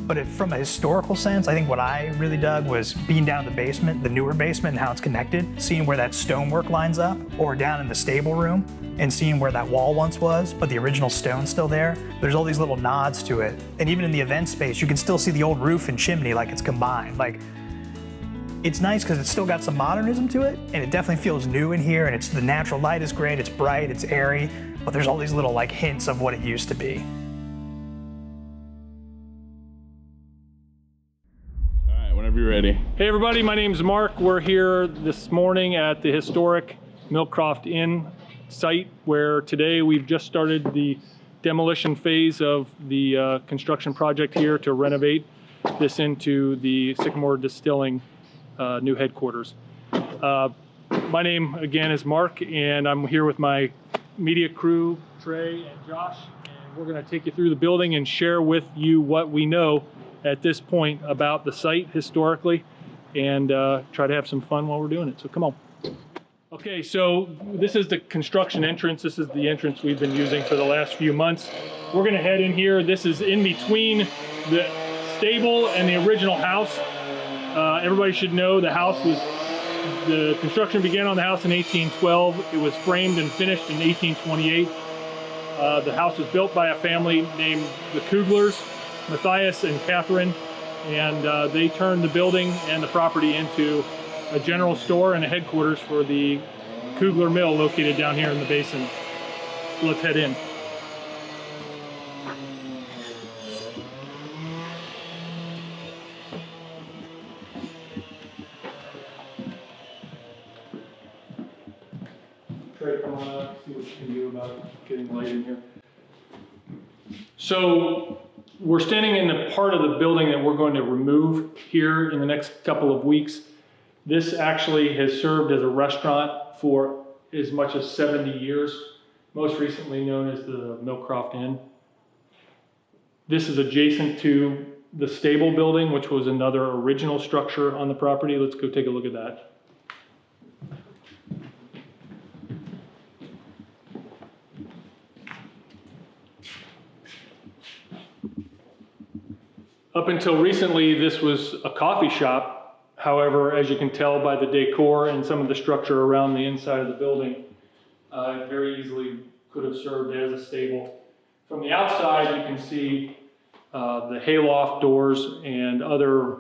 But from a historical sense, I think what I really dug was being down in the basement, the newer basement, and how it's connected, seeing where that stonework lines up, or down in the stable room, and seeing where that wall once was, but the original stone's still there. There's all these little nods to it. And even in the event space, you can still see the old roof and chimney like it's combined. Like, it's nice because it's still got some modernism to it, and it definitely feels new in here, and the natural light is great, it's bright, it's airy, but there's all these little like hints of what it used to be. All right, whenever you're ready. Hey everybody, my name's Mark. We're here this morning at the historic Millcroft Inn site, where today we've just started the demolition phase of the construction project here to renovate this into the Sycamore Distilling new headquarters. My name again is Mark, and I'm here with my media crew, Trey and Josh, and we're going to take you through the building and share with you what we know at this point about the site historically, and try to have some fun while we're doing it. So come on. Okay, so this is the construction entrance. This is the entrance we've been using for the last few months. We're going to head in here. This is in between the stable and the original house. Everybody should know the construction began on the house in 1812. It was framed and finished in 1828. The house was built by a family named the Kuglers, Matthias and Catherine, and they turned the building and the property into a general store and a headquarters for the Kugler Mill located down here in the basin. Let's head in. Trey, come on up, see what you can do about getting light in here. So we're standing in the part of the building that we're going to remove here in the next couple of weeks. This actually has served as a restaurant for as much as 70 years, most recently known as the Millcroft Inn. This is adjacent to the stable building, which was another original structure on the property. Let's go take a look at that. Up until recently, this was a coffee shop. However, as you can tell by the decor and some of the structure around the inside of the building, it very easily could have served as a stable. From the outside, you can see the hayloft doors and other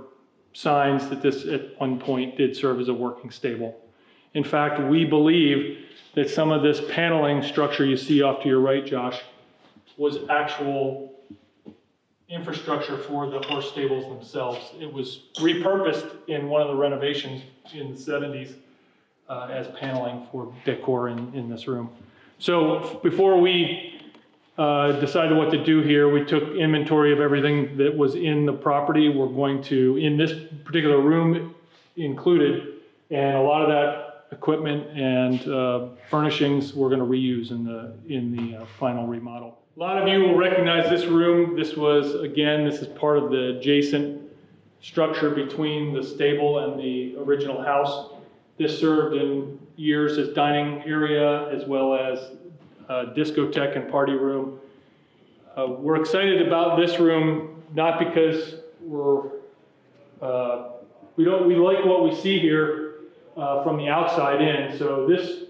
signs that this at one point did serve as a working stable. In fact, we believe that some of this paneling structure you see off to your right, Josh, was actual infrastructure for the horse stables themselves. It was repurposed in one of the renovations in the 70s as paneling for decor in this room. So before we decided what to do here, we took inventory of everything that was in the property. We're going to, in this particular room included, and a lot of that equipment and furnishings we're going to reuse in the final remodel. A lot of you will recognize this room. This is part of the adjacent structure between the stable and the original house. This served in years as dining area as well as discotheque and party room. We're excited about this room, not because we like what we see here from the outside in. So this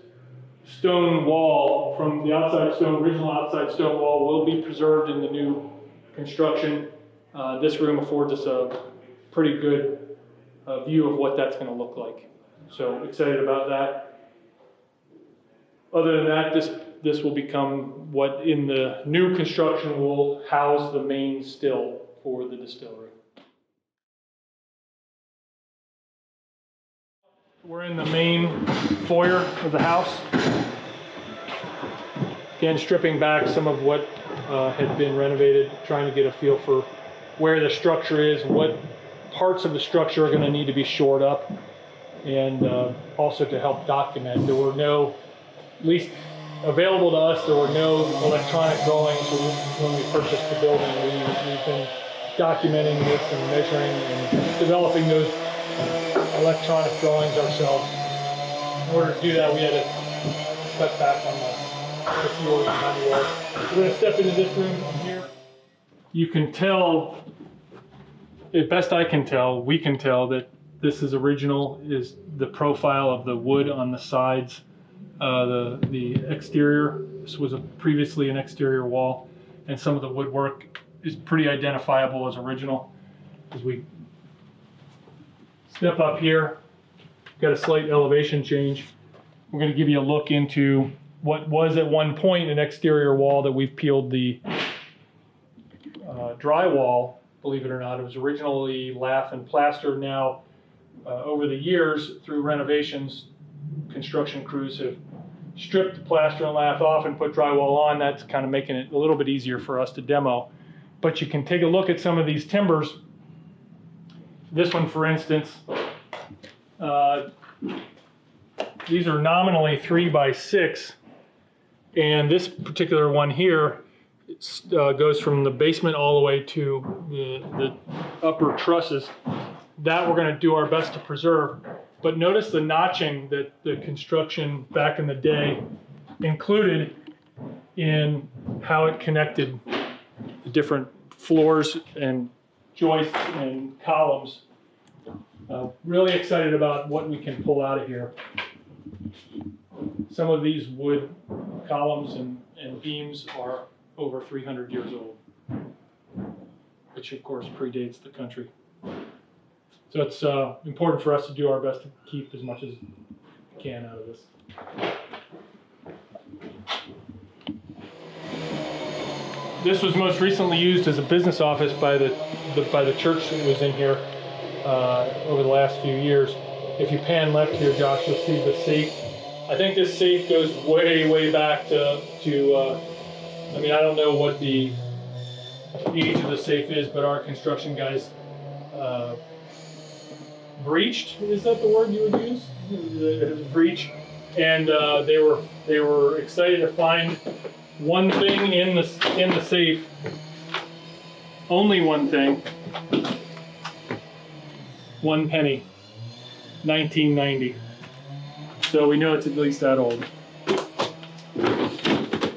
stone wall from the original outside stone wall will be preserved in the new construction. This room affords us a pretty good view of what that's going to look like. So excited about that. Other than that, this will become what in the new construction will house the main still for the distillery. We're in the main foyer of the house. Again, stripping back some of what had been renovated, trying to get a feel for where the structure is, what parts of the structure are going to need to be shored up, and also to help document. There were no, at least available to us, there were no electronic drawings when we purchased the building. We've been documenting this and measuring and developing those electronic drawings ourselves. In order to do that, we had to cut back on the fuel and manual. We're going to step into this room here. You can tell, as best I can tell, we can tell that this is original, is the profile of the wood on the sides, the exterior. This was previously an exterior wall, and some of the woodwork is pretty identifiable as original. As we step up here, got a slight elevation change. We're going to give you a look into what was at one point an exterior wall that we've peeled the drywall. Believe it or not, it was originally lath and plaster. Now, over the years, through renovations, construction crews have stripped the plaster and lath off and put drywall on. That's kind of making it a little bit easier for us to demo. But you can take a look at some of these timbers. This one, for instance, these are nominally 3x6, and this particular one here goes from the basement all the way to the upper trusses. That we're going to do our best to preserve. But notice the notching that the construction back in the day included in how it connected the different floors and joists and columns. Really excited about what we can pull out of here. Some of these wood columns and beams are over 300 years old, which of course predates the country. So it's important for us to do our best to keep as much as we can out of this. This was most recently used as a business office by the church that was in here over the last few years. If you pan left here, Josh, you'll see the safe. I think this safe goes way, way back to I mean, I don't know what the age of the safe is, but our construction guys breached, is that the word you would use? It was breach. And they were excited to find one thing in the safe, only one thing, 1 penny, 1990. So we know it's at least that old.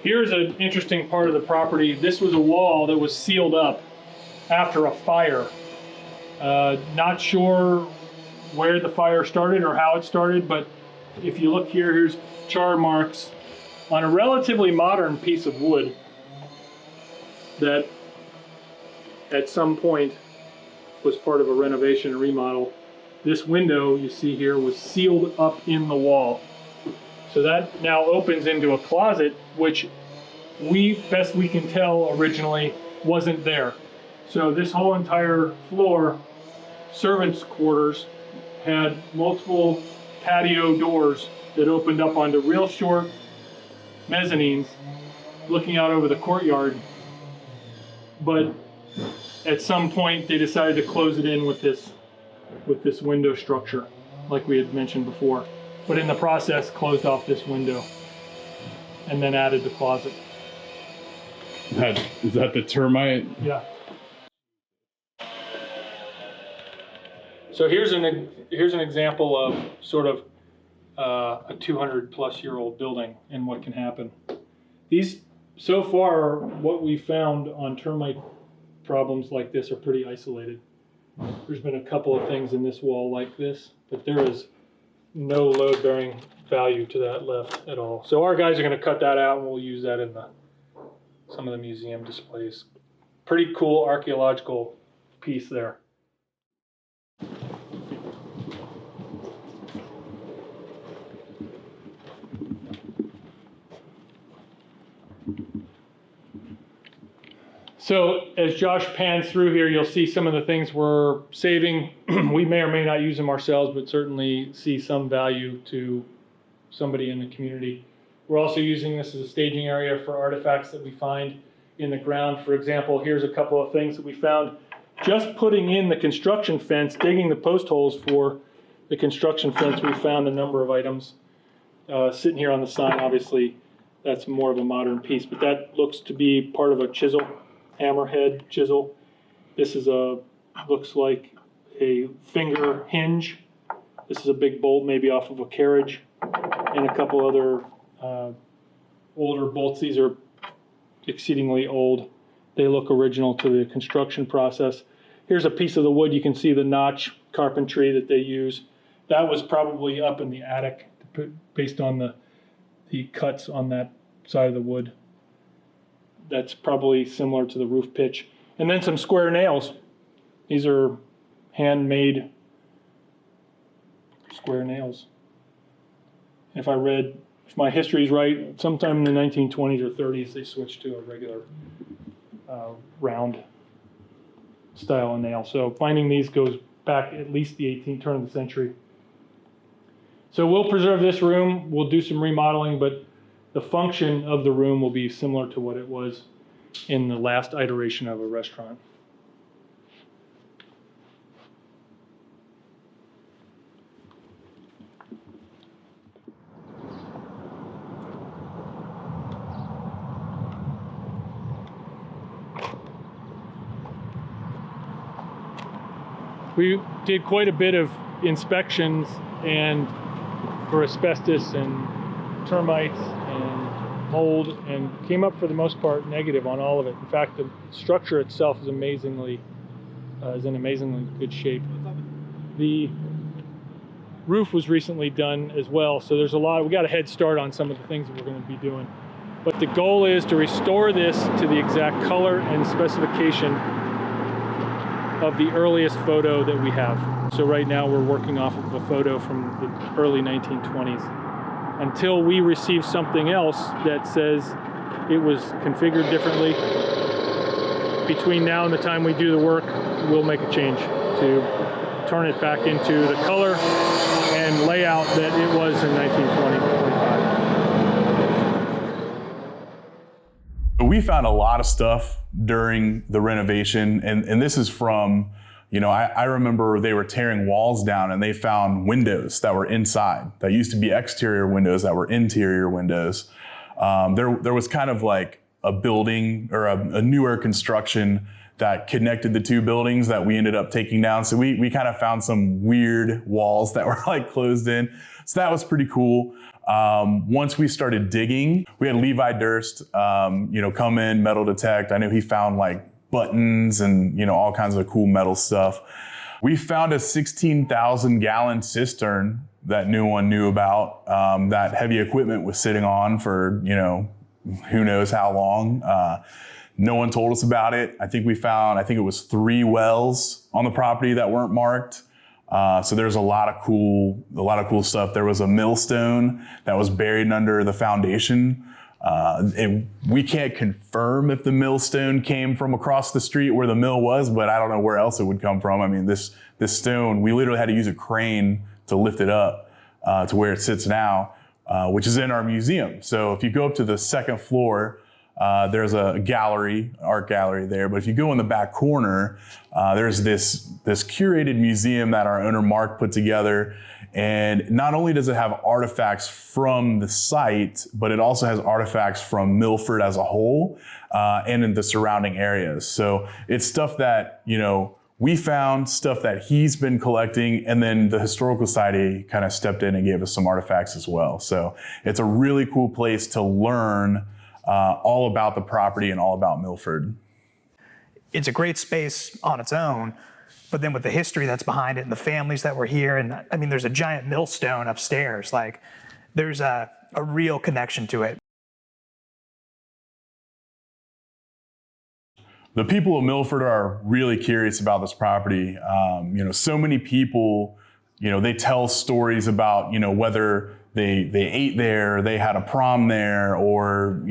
Here's an interesting part of the property. This was a wall that was sealed up after a fire. Not sure where the fire started or how it started, but if you look here, here's char marks on a relatively modern piece of wood that at some point was part of a renovation and remodel. This window you see here was sealed up in the wall. So that now opens into a closet, which best we can tell originally wasn't there. So this whole entire floor, servants' quarters, had multiple patio doors that opened up onto real short mezzanines looking out over the courtyard. But at some point they decided to close it in with this window structure, like we had mentioned before. But in the process, closed off this window and then added the closet. Is that the termite? Yeah. So here's an example of sort of a 200-plus-year-old building and what can happen. These, so far, what we found on termite problems like this are pretty isolated. There's been a couple of things in this wall like this, but there is no load-bearing value to that left at all. So our guys are going to cut that out, and we'll use that in some of the museum displays. Pretty cool archaeological piece there. So as Josh pans through here, you'll see some of the things we're saving. We may or may not use them ourselves, but certainly see some value to somebody in the community. We're also using this as a staging area for artifacts that we find in the ground. For example, here's a couple of things that we found just putting in the construction fence, digging the post holes for the construction fence, we found a number of items. Sitting here on the sign, obviously, that's more of a modern piece, but that looks to be part of a chisel, hammerhead chisel. This is looks like a finger hinge. This is a big bolt, maybe off of a carriage, and a couple other older bolts. These are exceedingly old. They look original to the construction process. Here's a piece of the wood. You can see the notch carpentry that they use. That was probably up in the attic based on the cuts on that side of the wood. That's probably similar to the roof pitch. And then some square nails. These are handmade square nails. If my history is right, sometime in the 1920s or 30s, they switched to a regular round style of nail. So finding these goes back at least the 18th turn of the century. So we'll preserve this room. We'll do some remodeling, but the function of the room will be similar to what it was in the last iteration of a restaurant. We did quite a bit of inspections and for asbestos and termites and mold, and came up for the most part negative on all of it. In fact, the structure itself is in amazingly good shape. The roof was recently done as well, so we got a head start on some of the things that we're going to be doing. But the goal is to restore this to the exact color and specification of the earliest photo that we have. So right now we're working off of a photo from the early 1920s. Until we receive something else that says it was configured differently, between now and the time we do the work, we'll make a change to turn it back into the color and layout that it was in 1920-25. We found a lot of stuff during the renovation, and this is from, I remember they were tearing walls down and they found windows that were inside, that used to be exterior windows that were interior windows. There was kind of like a building or a newer construction that connected the two buildings that we ended up taking down. So we kind of found some weird walls that were like closed in. So that was pretty cool. Once we started digging, we had Levi Durst, come in, metal detect. I know he found like buttons and, all kinds of cool metal stuff. We found a 16,000 gallon cistern that no one knew about, that heavy equipment was sitting on for, who knows how long. No one told us about it. I think it was 3 wells on the property that weren't marked. So there's a lot of cool stuff. There was a millstone that was buried under the foundation. We can't confirm if the millstone came from across the street where the mill was, but I don't know where else it would come from. I mean, this stone, we literally had to use a crane to lift it up to where it sits now, which is in our museum. So if you go up to the second floor, there's a gallery, art gallery there. But if you go in the back corner, there's this curated museum that our owner Mark put together. And not only does it have artifacts from the site, but it also has artifacts from Milford as a whole, and in the surrounding areas. So it's stuff that, we found, stuff that he's been collecting, and then the Historical Society kind of stepped in and gave us some artifacts as well. So it's a really cool place to learn all about the property and all about Milford. It's a great space on its own, but then with the history that's behind it and the families that were here, and I mean, there's a giant millstone upstairs. Like, there's a real connection to it. The people of Milford are really curious about this property. So many people, they tell stories about, whether they ate there, they had a prom there, or,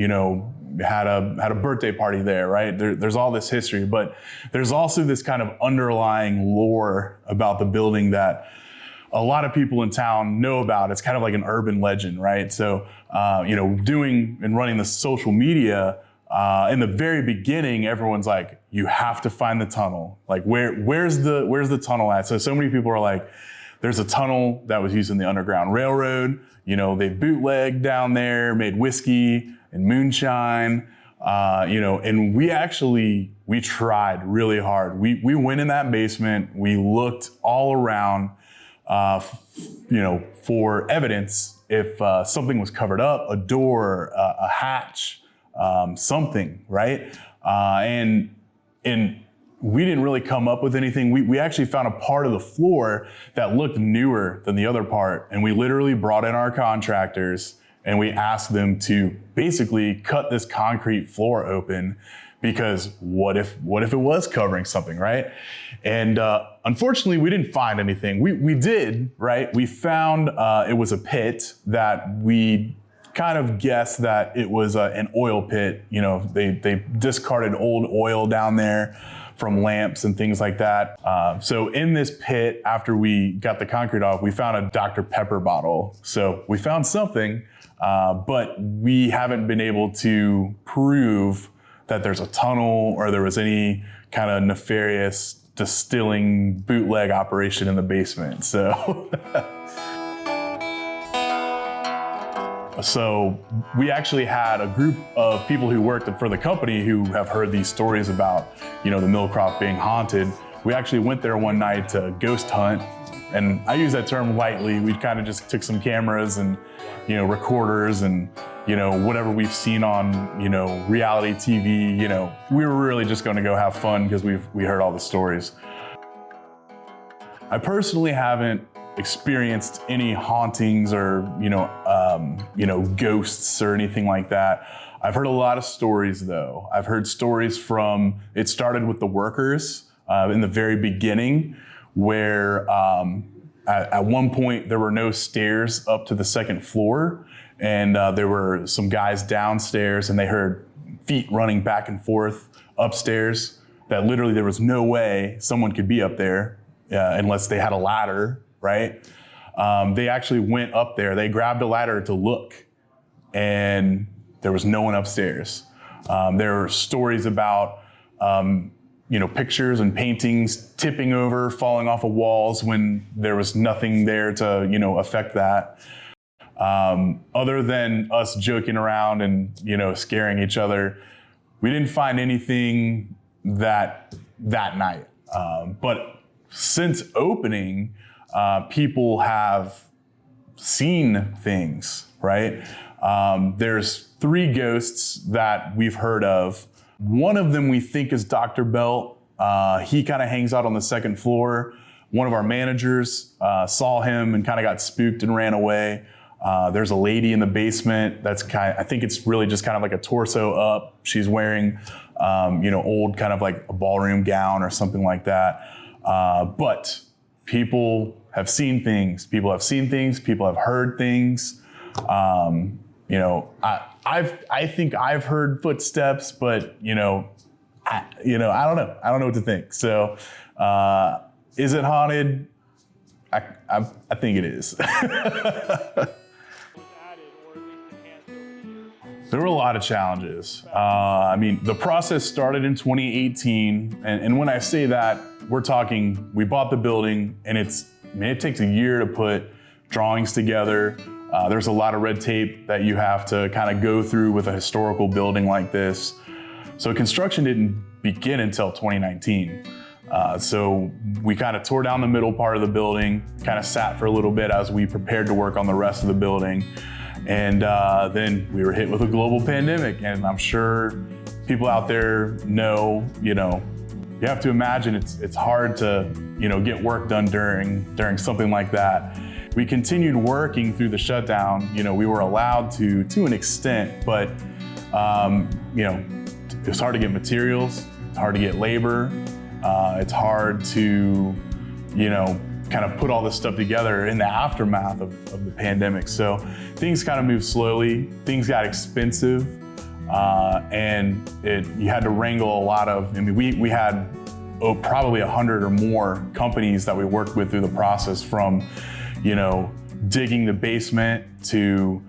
had a birthday party there, right? There's all this history, but there's also this kind of underlying lore about the building that a lot of people in town know about. It's kind of like an urban legend, right? So, doing and running the social media, in the very beginning, everyone's like, you have to find the tunnel. Like, where's the tunnel at? So many people are like, There's a tunnel that was used in the Underground Railroad. You know, they bootlegged down there, made whiskey and moonshine, you know, and we tried really hard. We went in that basement, we looked all around, you know, for evidence if something was covered up, a door, a hatch, something, right? And we didn't really come up with anything. We actually found a part of the floor that looked newer than the other part. And we literally brought in our contractors and we asked them to basically cut this concrete floor open, because what if it was covering something, right? And unfortunately, we didn't find anything. We did, right? We found it was a pit that we kind of guessed that it was an oil pit. You know, they discarded old oil down there from lamps and things like that. So in this pit, after we got the concrete off, we found a Dr. Pepper bottle. So we found something, but we haven't been able to prove that there's a tunnel or there was any kind of nefarious distilling bootleg operation in the basement. So, so we actually had a group of people who worked for the company who have heard these stories about, you know, the Millcroft being haunted. We actually went there one night to ghost hunt, and I use that term lightly. We kind of just took some cameras and, you know, recorders and, you know, whatever we've seen on, you know, reality TV. You know, we were really just going to go have fun because we heard all the stories. I personally haven't experienced any hauntings or, you know, ghosts or anything like that. I've heard a lot of stories though. I've heard stories from, it started with the workers in the very beginning, where at one point there were no stairs up to the second floor, and there were some guys downstairs and they heard feet running back and forth upstairs, that literally there was no way someone could be up there unless they had a ladder, right? They actually went up there, they grabbed a ladder to look, and there was no one upstairs. There are stories about, you know, pictures and paintings tipping over, falling off of walls when there was nothing there to, you know, affect that. Other than us joking around and, you know, scaring each other, we didn't find anything that night. But since opening, people have seen things, right? There's 3 ghosts that we've heard of. One of them we think is Dr. Belt. He kind of hangs out on the second floor. One of our managers saw him and kind of got spooked and ran away. There's a lady in the basement that's I think it's really just kind of like a torso up. She's wearing, you know, old kind of like a ballroom gown or something like that. But people have seen things. People have seen things. People have heard things. You know, I think I've heard footsteps, but you know, I don't know. I don't know what to think. So, is it haunted? I think it is. There were a lot of challenges. I mean, the process started in 2018, and when I say that, we're talking, we bought the building, and it takes a year to put drawings together. There's a lot of red tape that you have to kind of go through with a historical building like this. So construction didn't begin until 2019. So we kind of tore down the middle part of the building, kind of sat for a little bit as we prepared to work on the rest of the building. And then we were hit with a global pandemic. And I'm sure people out there know, you know, you have to imagine it's hard to, you know, get work done during something like that. We continued working through the shutdown. You know, we were allowed to an extent, but, you know, it was hard to get materials, it's hard to get labor. It's hard to, you know, kind of put all this stuff together in the aftermath of the pandemic. So things kind of moved slowly, things got expensive, and you had to wrangle a lot of, I mean, we had probably 100 or more companies that we worked with through the process, from, you know, digging the basement to,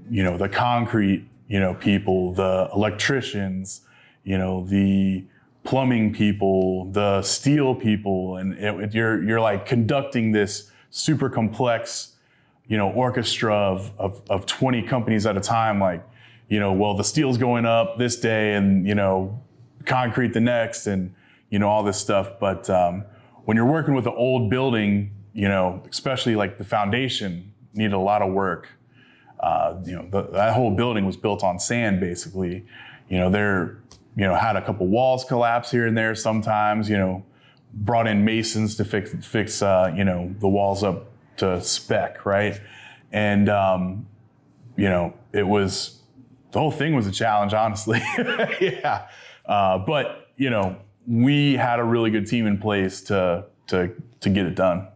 you know, the concrete, you know, people, the electricians, you know, the plumbing people, the steel people, and you're like conducting this super complex, orchestra of 20 companies at a time. Like, well, the steel's going up this day, and concrete the next, and all this stuff. But when you're working with an old building, especially like the foundation needed a lot of work. That whole building was built on sand, basically. Had a couple walls collapse here and there sometimes, brought in masons to fix the walls up to spec, right? And, the whole thing was a challenge, honestly. Yeah. But, we had a really good team in place to get it done.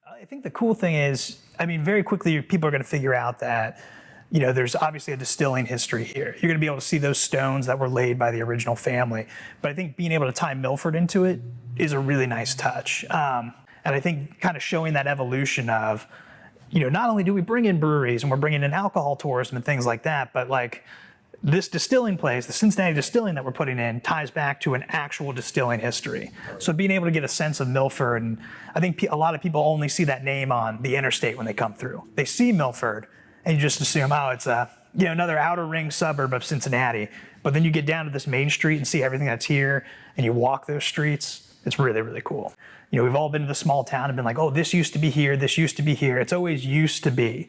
I think the cool thing is, very quickly people are going to figure out that, there's obviously a distilling history here. You're going to be able to see those stones that were laid by the original family. But I think being able to tie Milford into it is a really nice touch. And I think kind of showing that evolution of, not only do we bring in breweries and we're bringing in alcohol tourism and things like that, but like this distilling place, the Cincinnati distilling that we're putting in, ties back to an actual distilling history. So being able to get a sense of Milford, and I think a lot of people only see that name on the interstate when they come through. They see Milford and you just assume, oh, it's another outer ring suburb of Cincinnati. But then you get down to this main street and see everything that's here, and you walk those streets. It's really, really cool. We've all been to the small town and been like, oh, this used to be here, this used to be here. It's always used to be.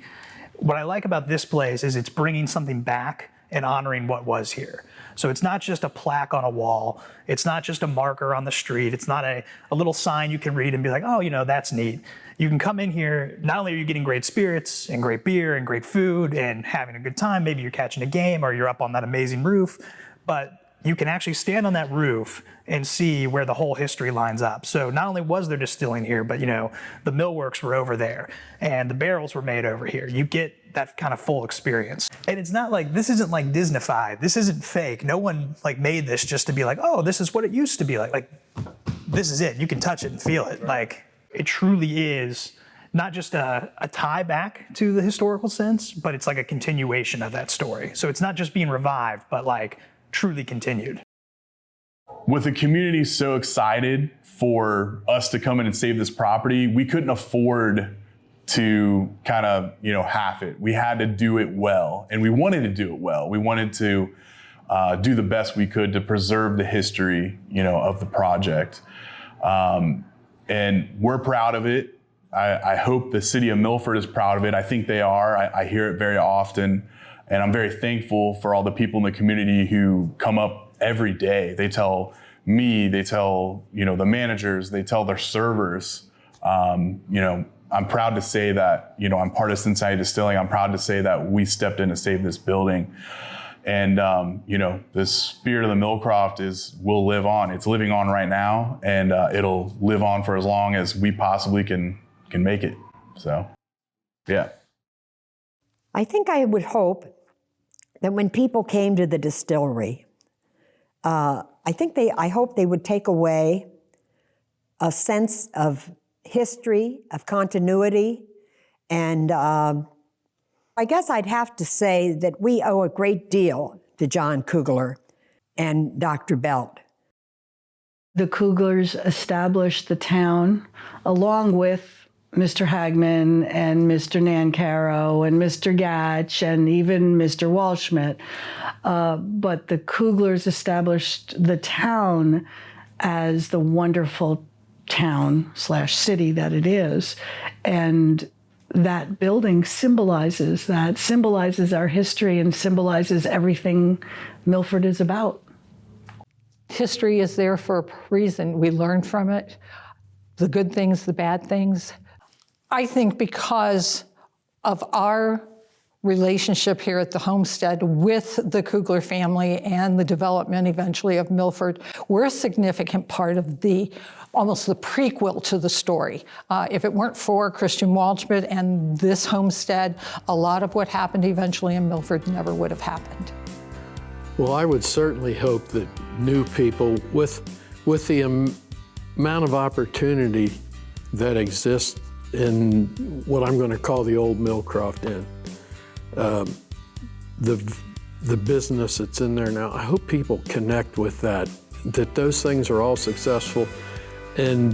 What I like about this place is it's bringing something back and honoring what was here. So it's not just a plaque on a wall. It's not just a marker on the street. It's not a little sign you can read and be like, oh, that's neat. You can come in here, not only are you getting great spirits and great beer and great food and having a good time, maybe you're catching a game or you're up on that amazing roof, but you can actually stand on that roof and see where the whole history lines up. So not only was there distilling here, but the millworks were over there and the barrels were made over here. You get that kind of full experience. And it's not like, this isn't like Disneyfied. This isn't fake. No one like made this just to be like, oh, this is what it used to be like. Like, this is it. You can touch it and feel it. Like, it truly is not just a tie back to the historical sense, but it's like a continuation of that story. So it's not just being revived, but like truly continued. With the community so excited for us to come in and save this property, we couldn't afford to kind of, half it. We had to do it well, and we wanted to do it well. We wanted to do the best we could to preserve the history, of the project. And we're proud of it. I hope the city of Milford is proud of it. I think they are. I hear it very often, and I'm very thankful for all the people in the community who come up every day. They tell me, they tell, the managers, they tell their servers, I'm proud to say that, I'm part of Cincinnati Distilling. I'm proud to say that we stepped in to save this building. And, the spirit of the Millcroft will live on. It's living on right now, and it'll live on for as long as we possibly can make it. So, yeah. I think I would hope that when people came to the distillery, I hope they would take away a sense of history, of continuity, and I guess I'd have to say that we owe a great deal to John Kugler and Dr. Belt. The Kuglers established the town along with Mr. Hagman and Mr. Nancaro and Mr. Gatch and even Mr. Walschmidt. But the Kuglers established the town as the wonderful town/city that it is. And that building symbolizes our history and symbolizes everything Milford is about. History is there for a reason. We learn from it, the good things, the bad things. I think because of our relationship here at the homestead with the Kugler family and the development eventually of Milford, we're a significant part of almost the prequel to the story. If it weren't for Christian Walschmidt and this homestead, a lot of what happened eventually in Milford never would have happened. Well, I would certainly hope that new people, with the amount of opportunity that exists in what I'm going to call the old Millcroft Inn, the business that's in there now, I hope people connect with that that those things are all successful, and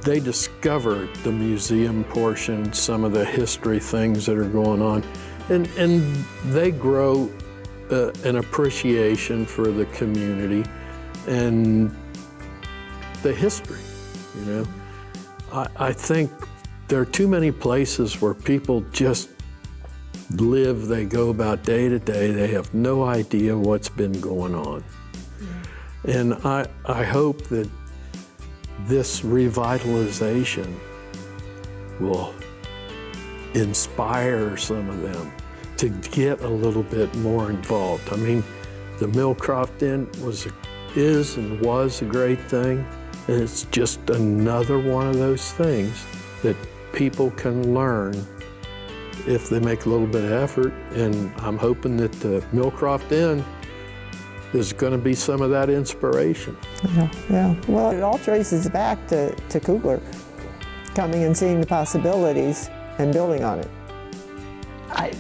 they discovered the museum portion, some of the history things that are going on, and they grow an appreciation for the community and the history, you know. I think there are too many places where people just live, they go about day to day, they have no idea what's been going on. And I hope that this revitalization will inspire some of them to get a little bit more involved. I mean, the Millcroft Inn is and was a great thing, and it's just another one of those things that people can learn if they make a little bit of effort, and I'm hoping that the Millcroft Inn is going to be some of that inspiration. Yeah. Well, it all traces back to Kugler coming and seeing the possibilities and building on it.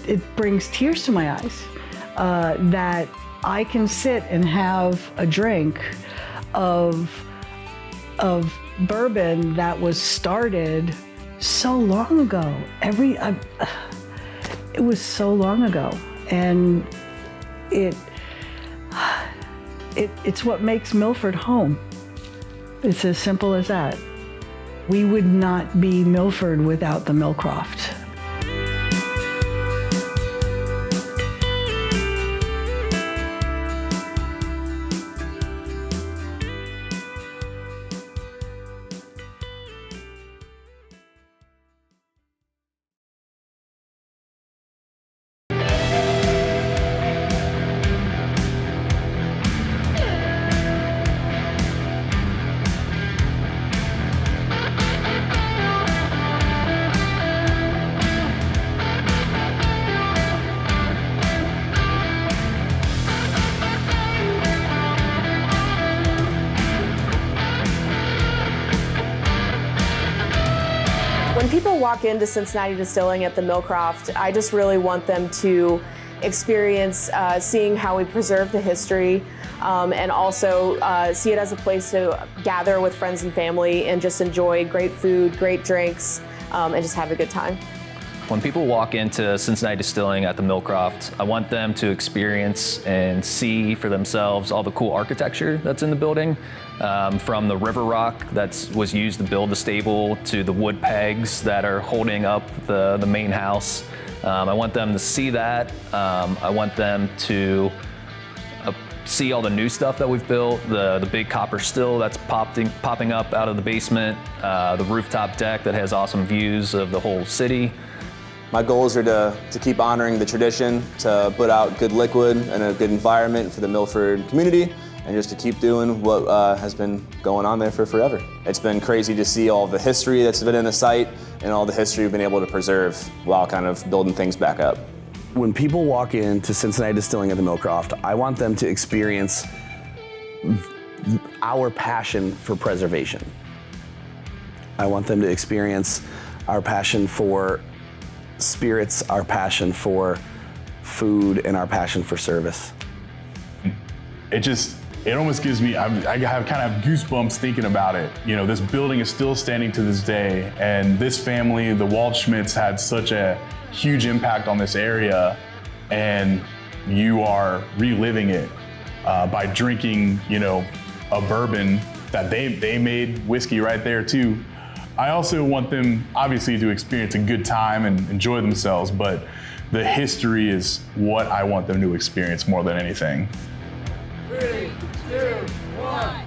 It brings tears to my eyes that I can sit and have a drink of bourbon that was started so long ago. It was so long ago, and it's what makes Milford home. It's as simple as that. We would not be Milford without the Millcroft. When people walk into Cincinnati Distilling at the Millcroft, I just really want them to experience seeing how we preserve the history and also see it as a place to gather with friends and family and just enjoy great food, great drinks, and just have a good time. When people walk into Cincinnati Distilling at the Millcroft, I want them to experience and see for themselves all the cool architecture that's in the building, from the river rock that was used to build the stable to the wood pegs that are holding up the main house. I want them to see that. I want them to see all the new stuff that we've built, the big copper still that's popping up out of the basement, the rooftop deck that has awesome views of the whole city. My goals are to keep honoring the tradition, to put out good liquid and a good environment for the Milford community, and just to keep doing what has been going on there for forever. It's been crazy to see all the history that's been in the site and all the history we've been able to preserve while kind of building things back up. When people walk into Cincinnati Distilling at the Millcroft, I want them to experience our passion for preservation. I want them to experience our passion for spirits, our passion for food, and our passion for service. It almost gives me, I have kind of goosebumps thinking about it. You know, this building is still standing to this day, and this family, the Waldschmidts, had such a huge impact on this area, and you are reliving it by drinking, you know, a bourbon that they made whiskey right there too. I also want them, obviously, to experience a good time and enjoy themselves, but the history is what I want them to experience more than anything. 3, 2, 1.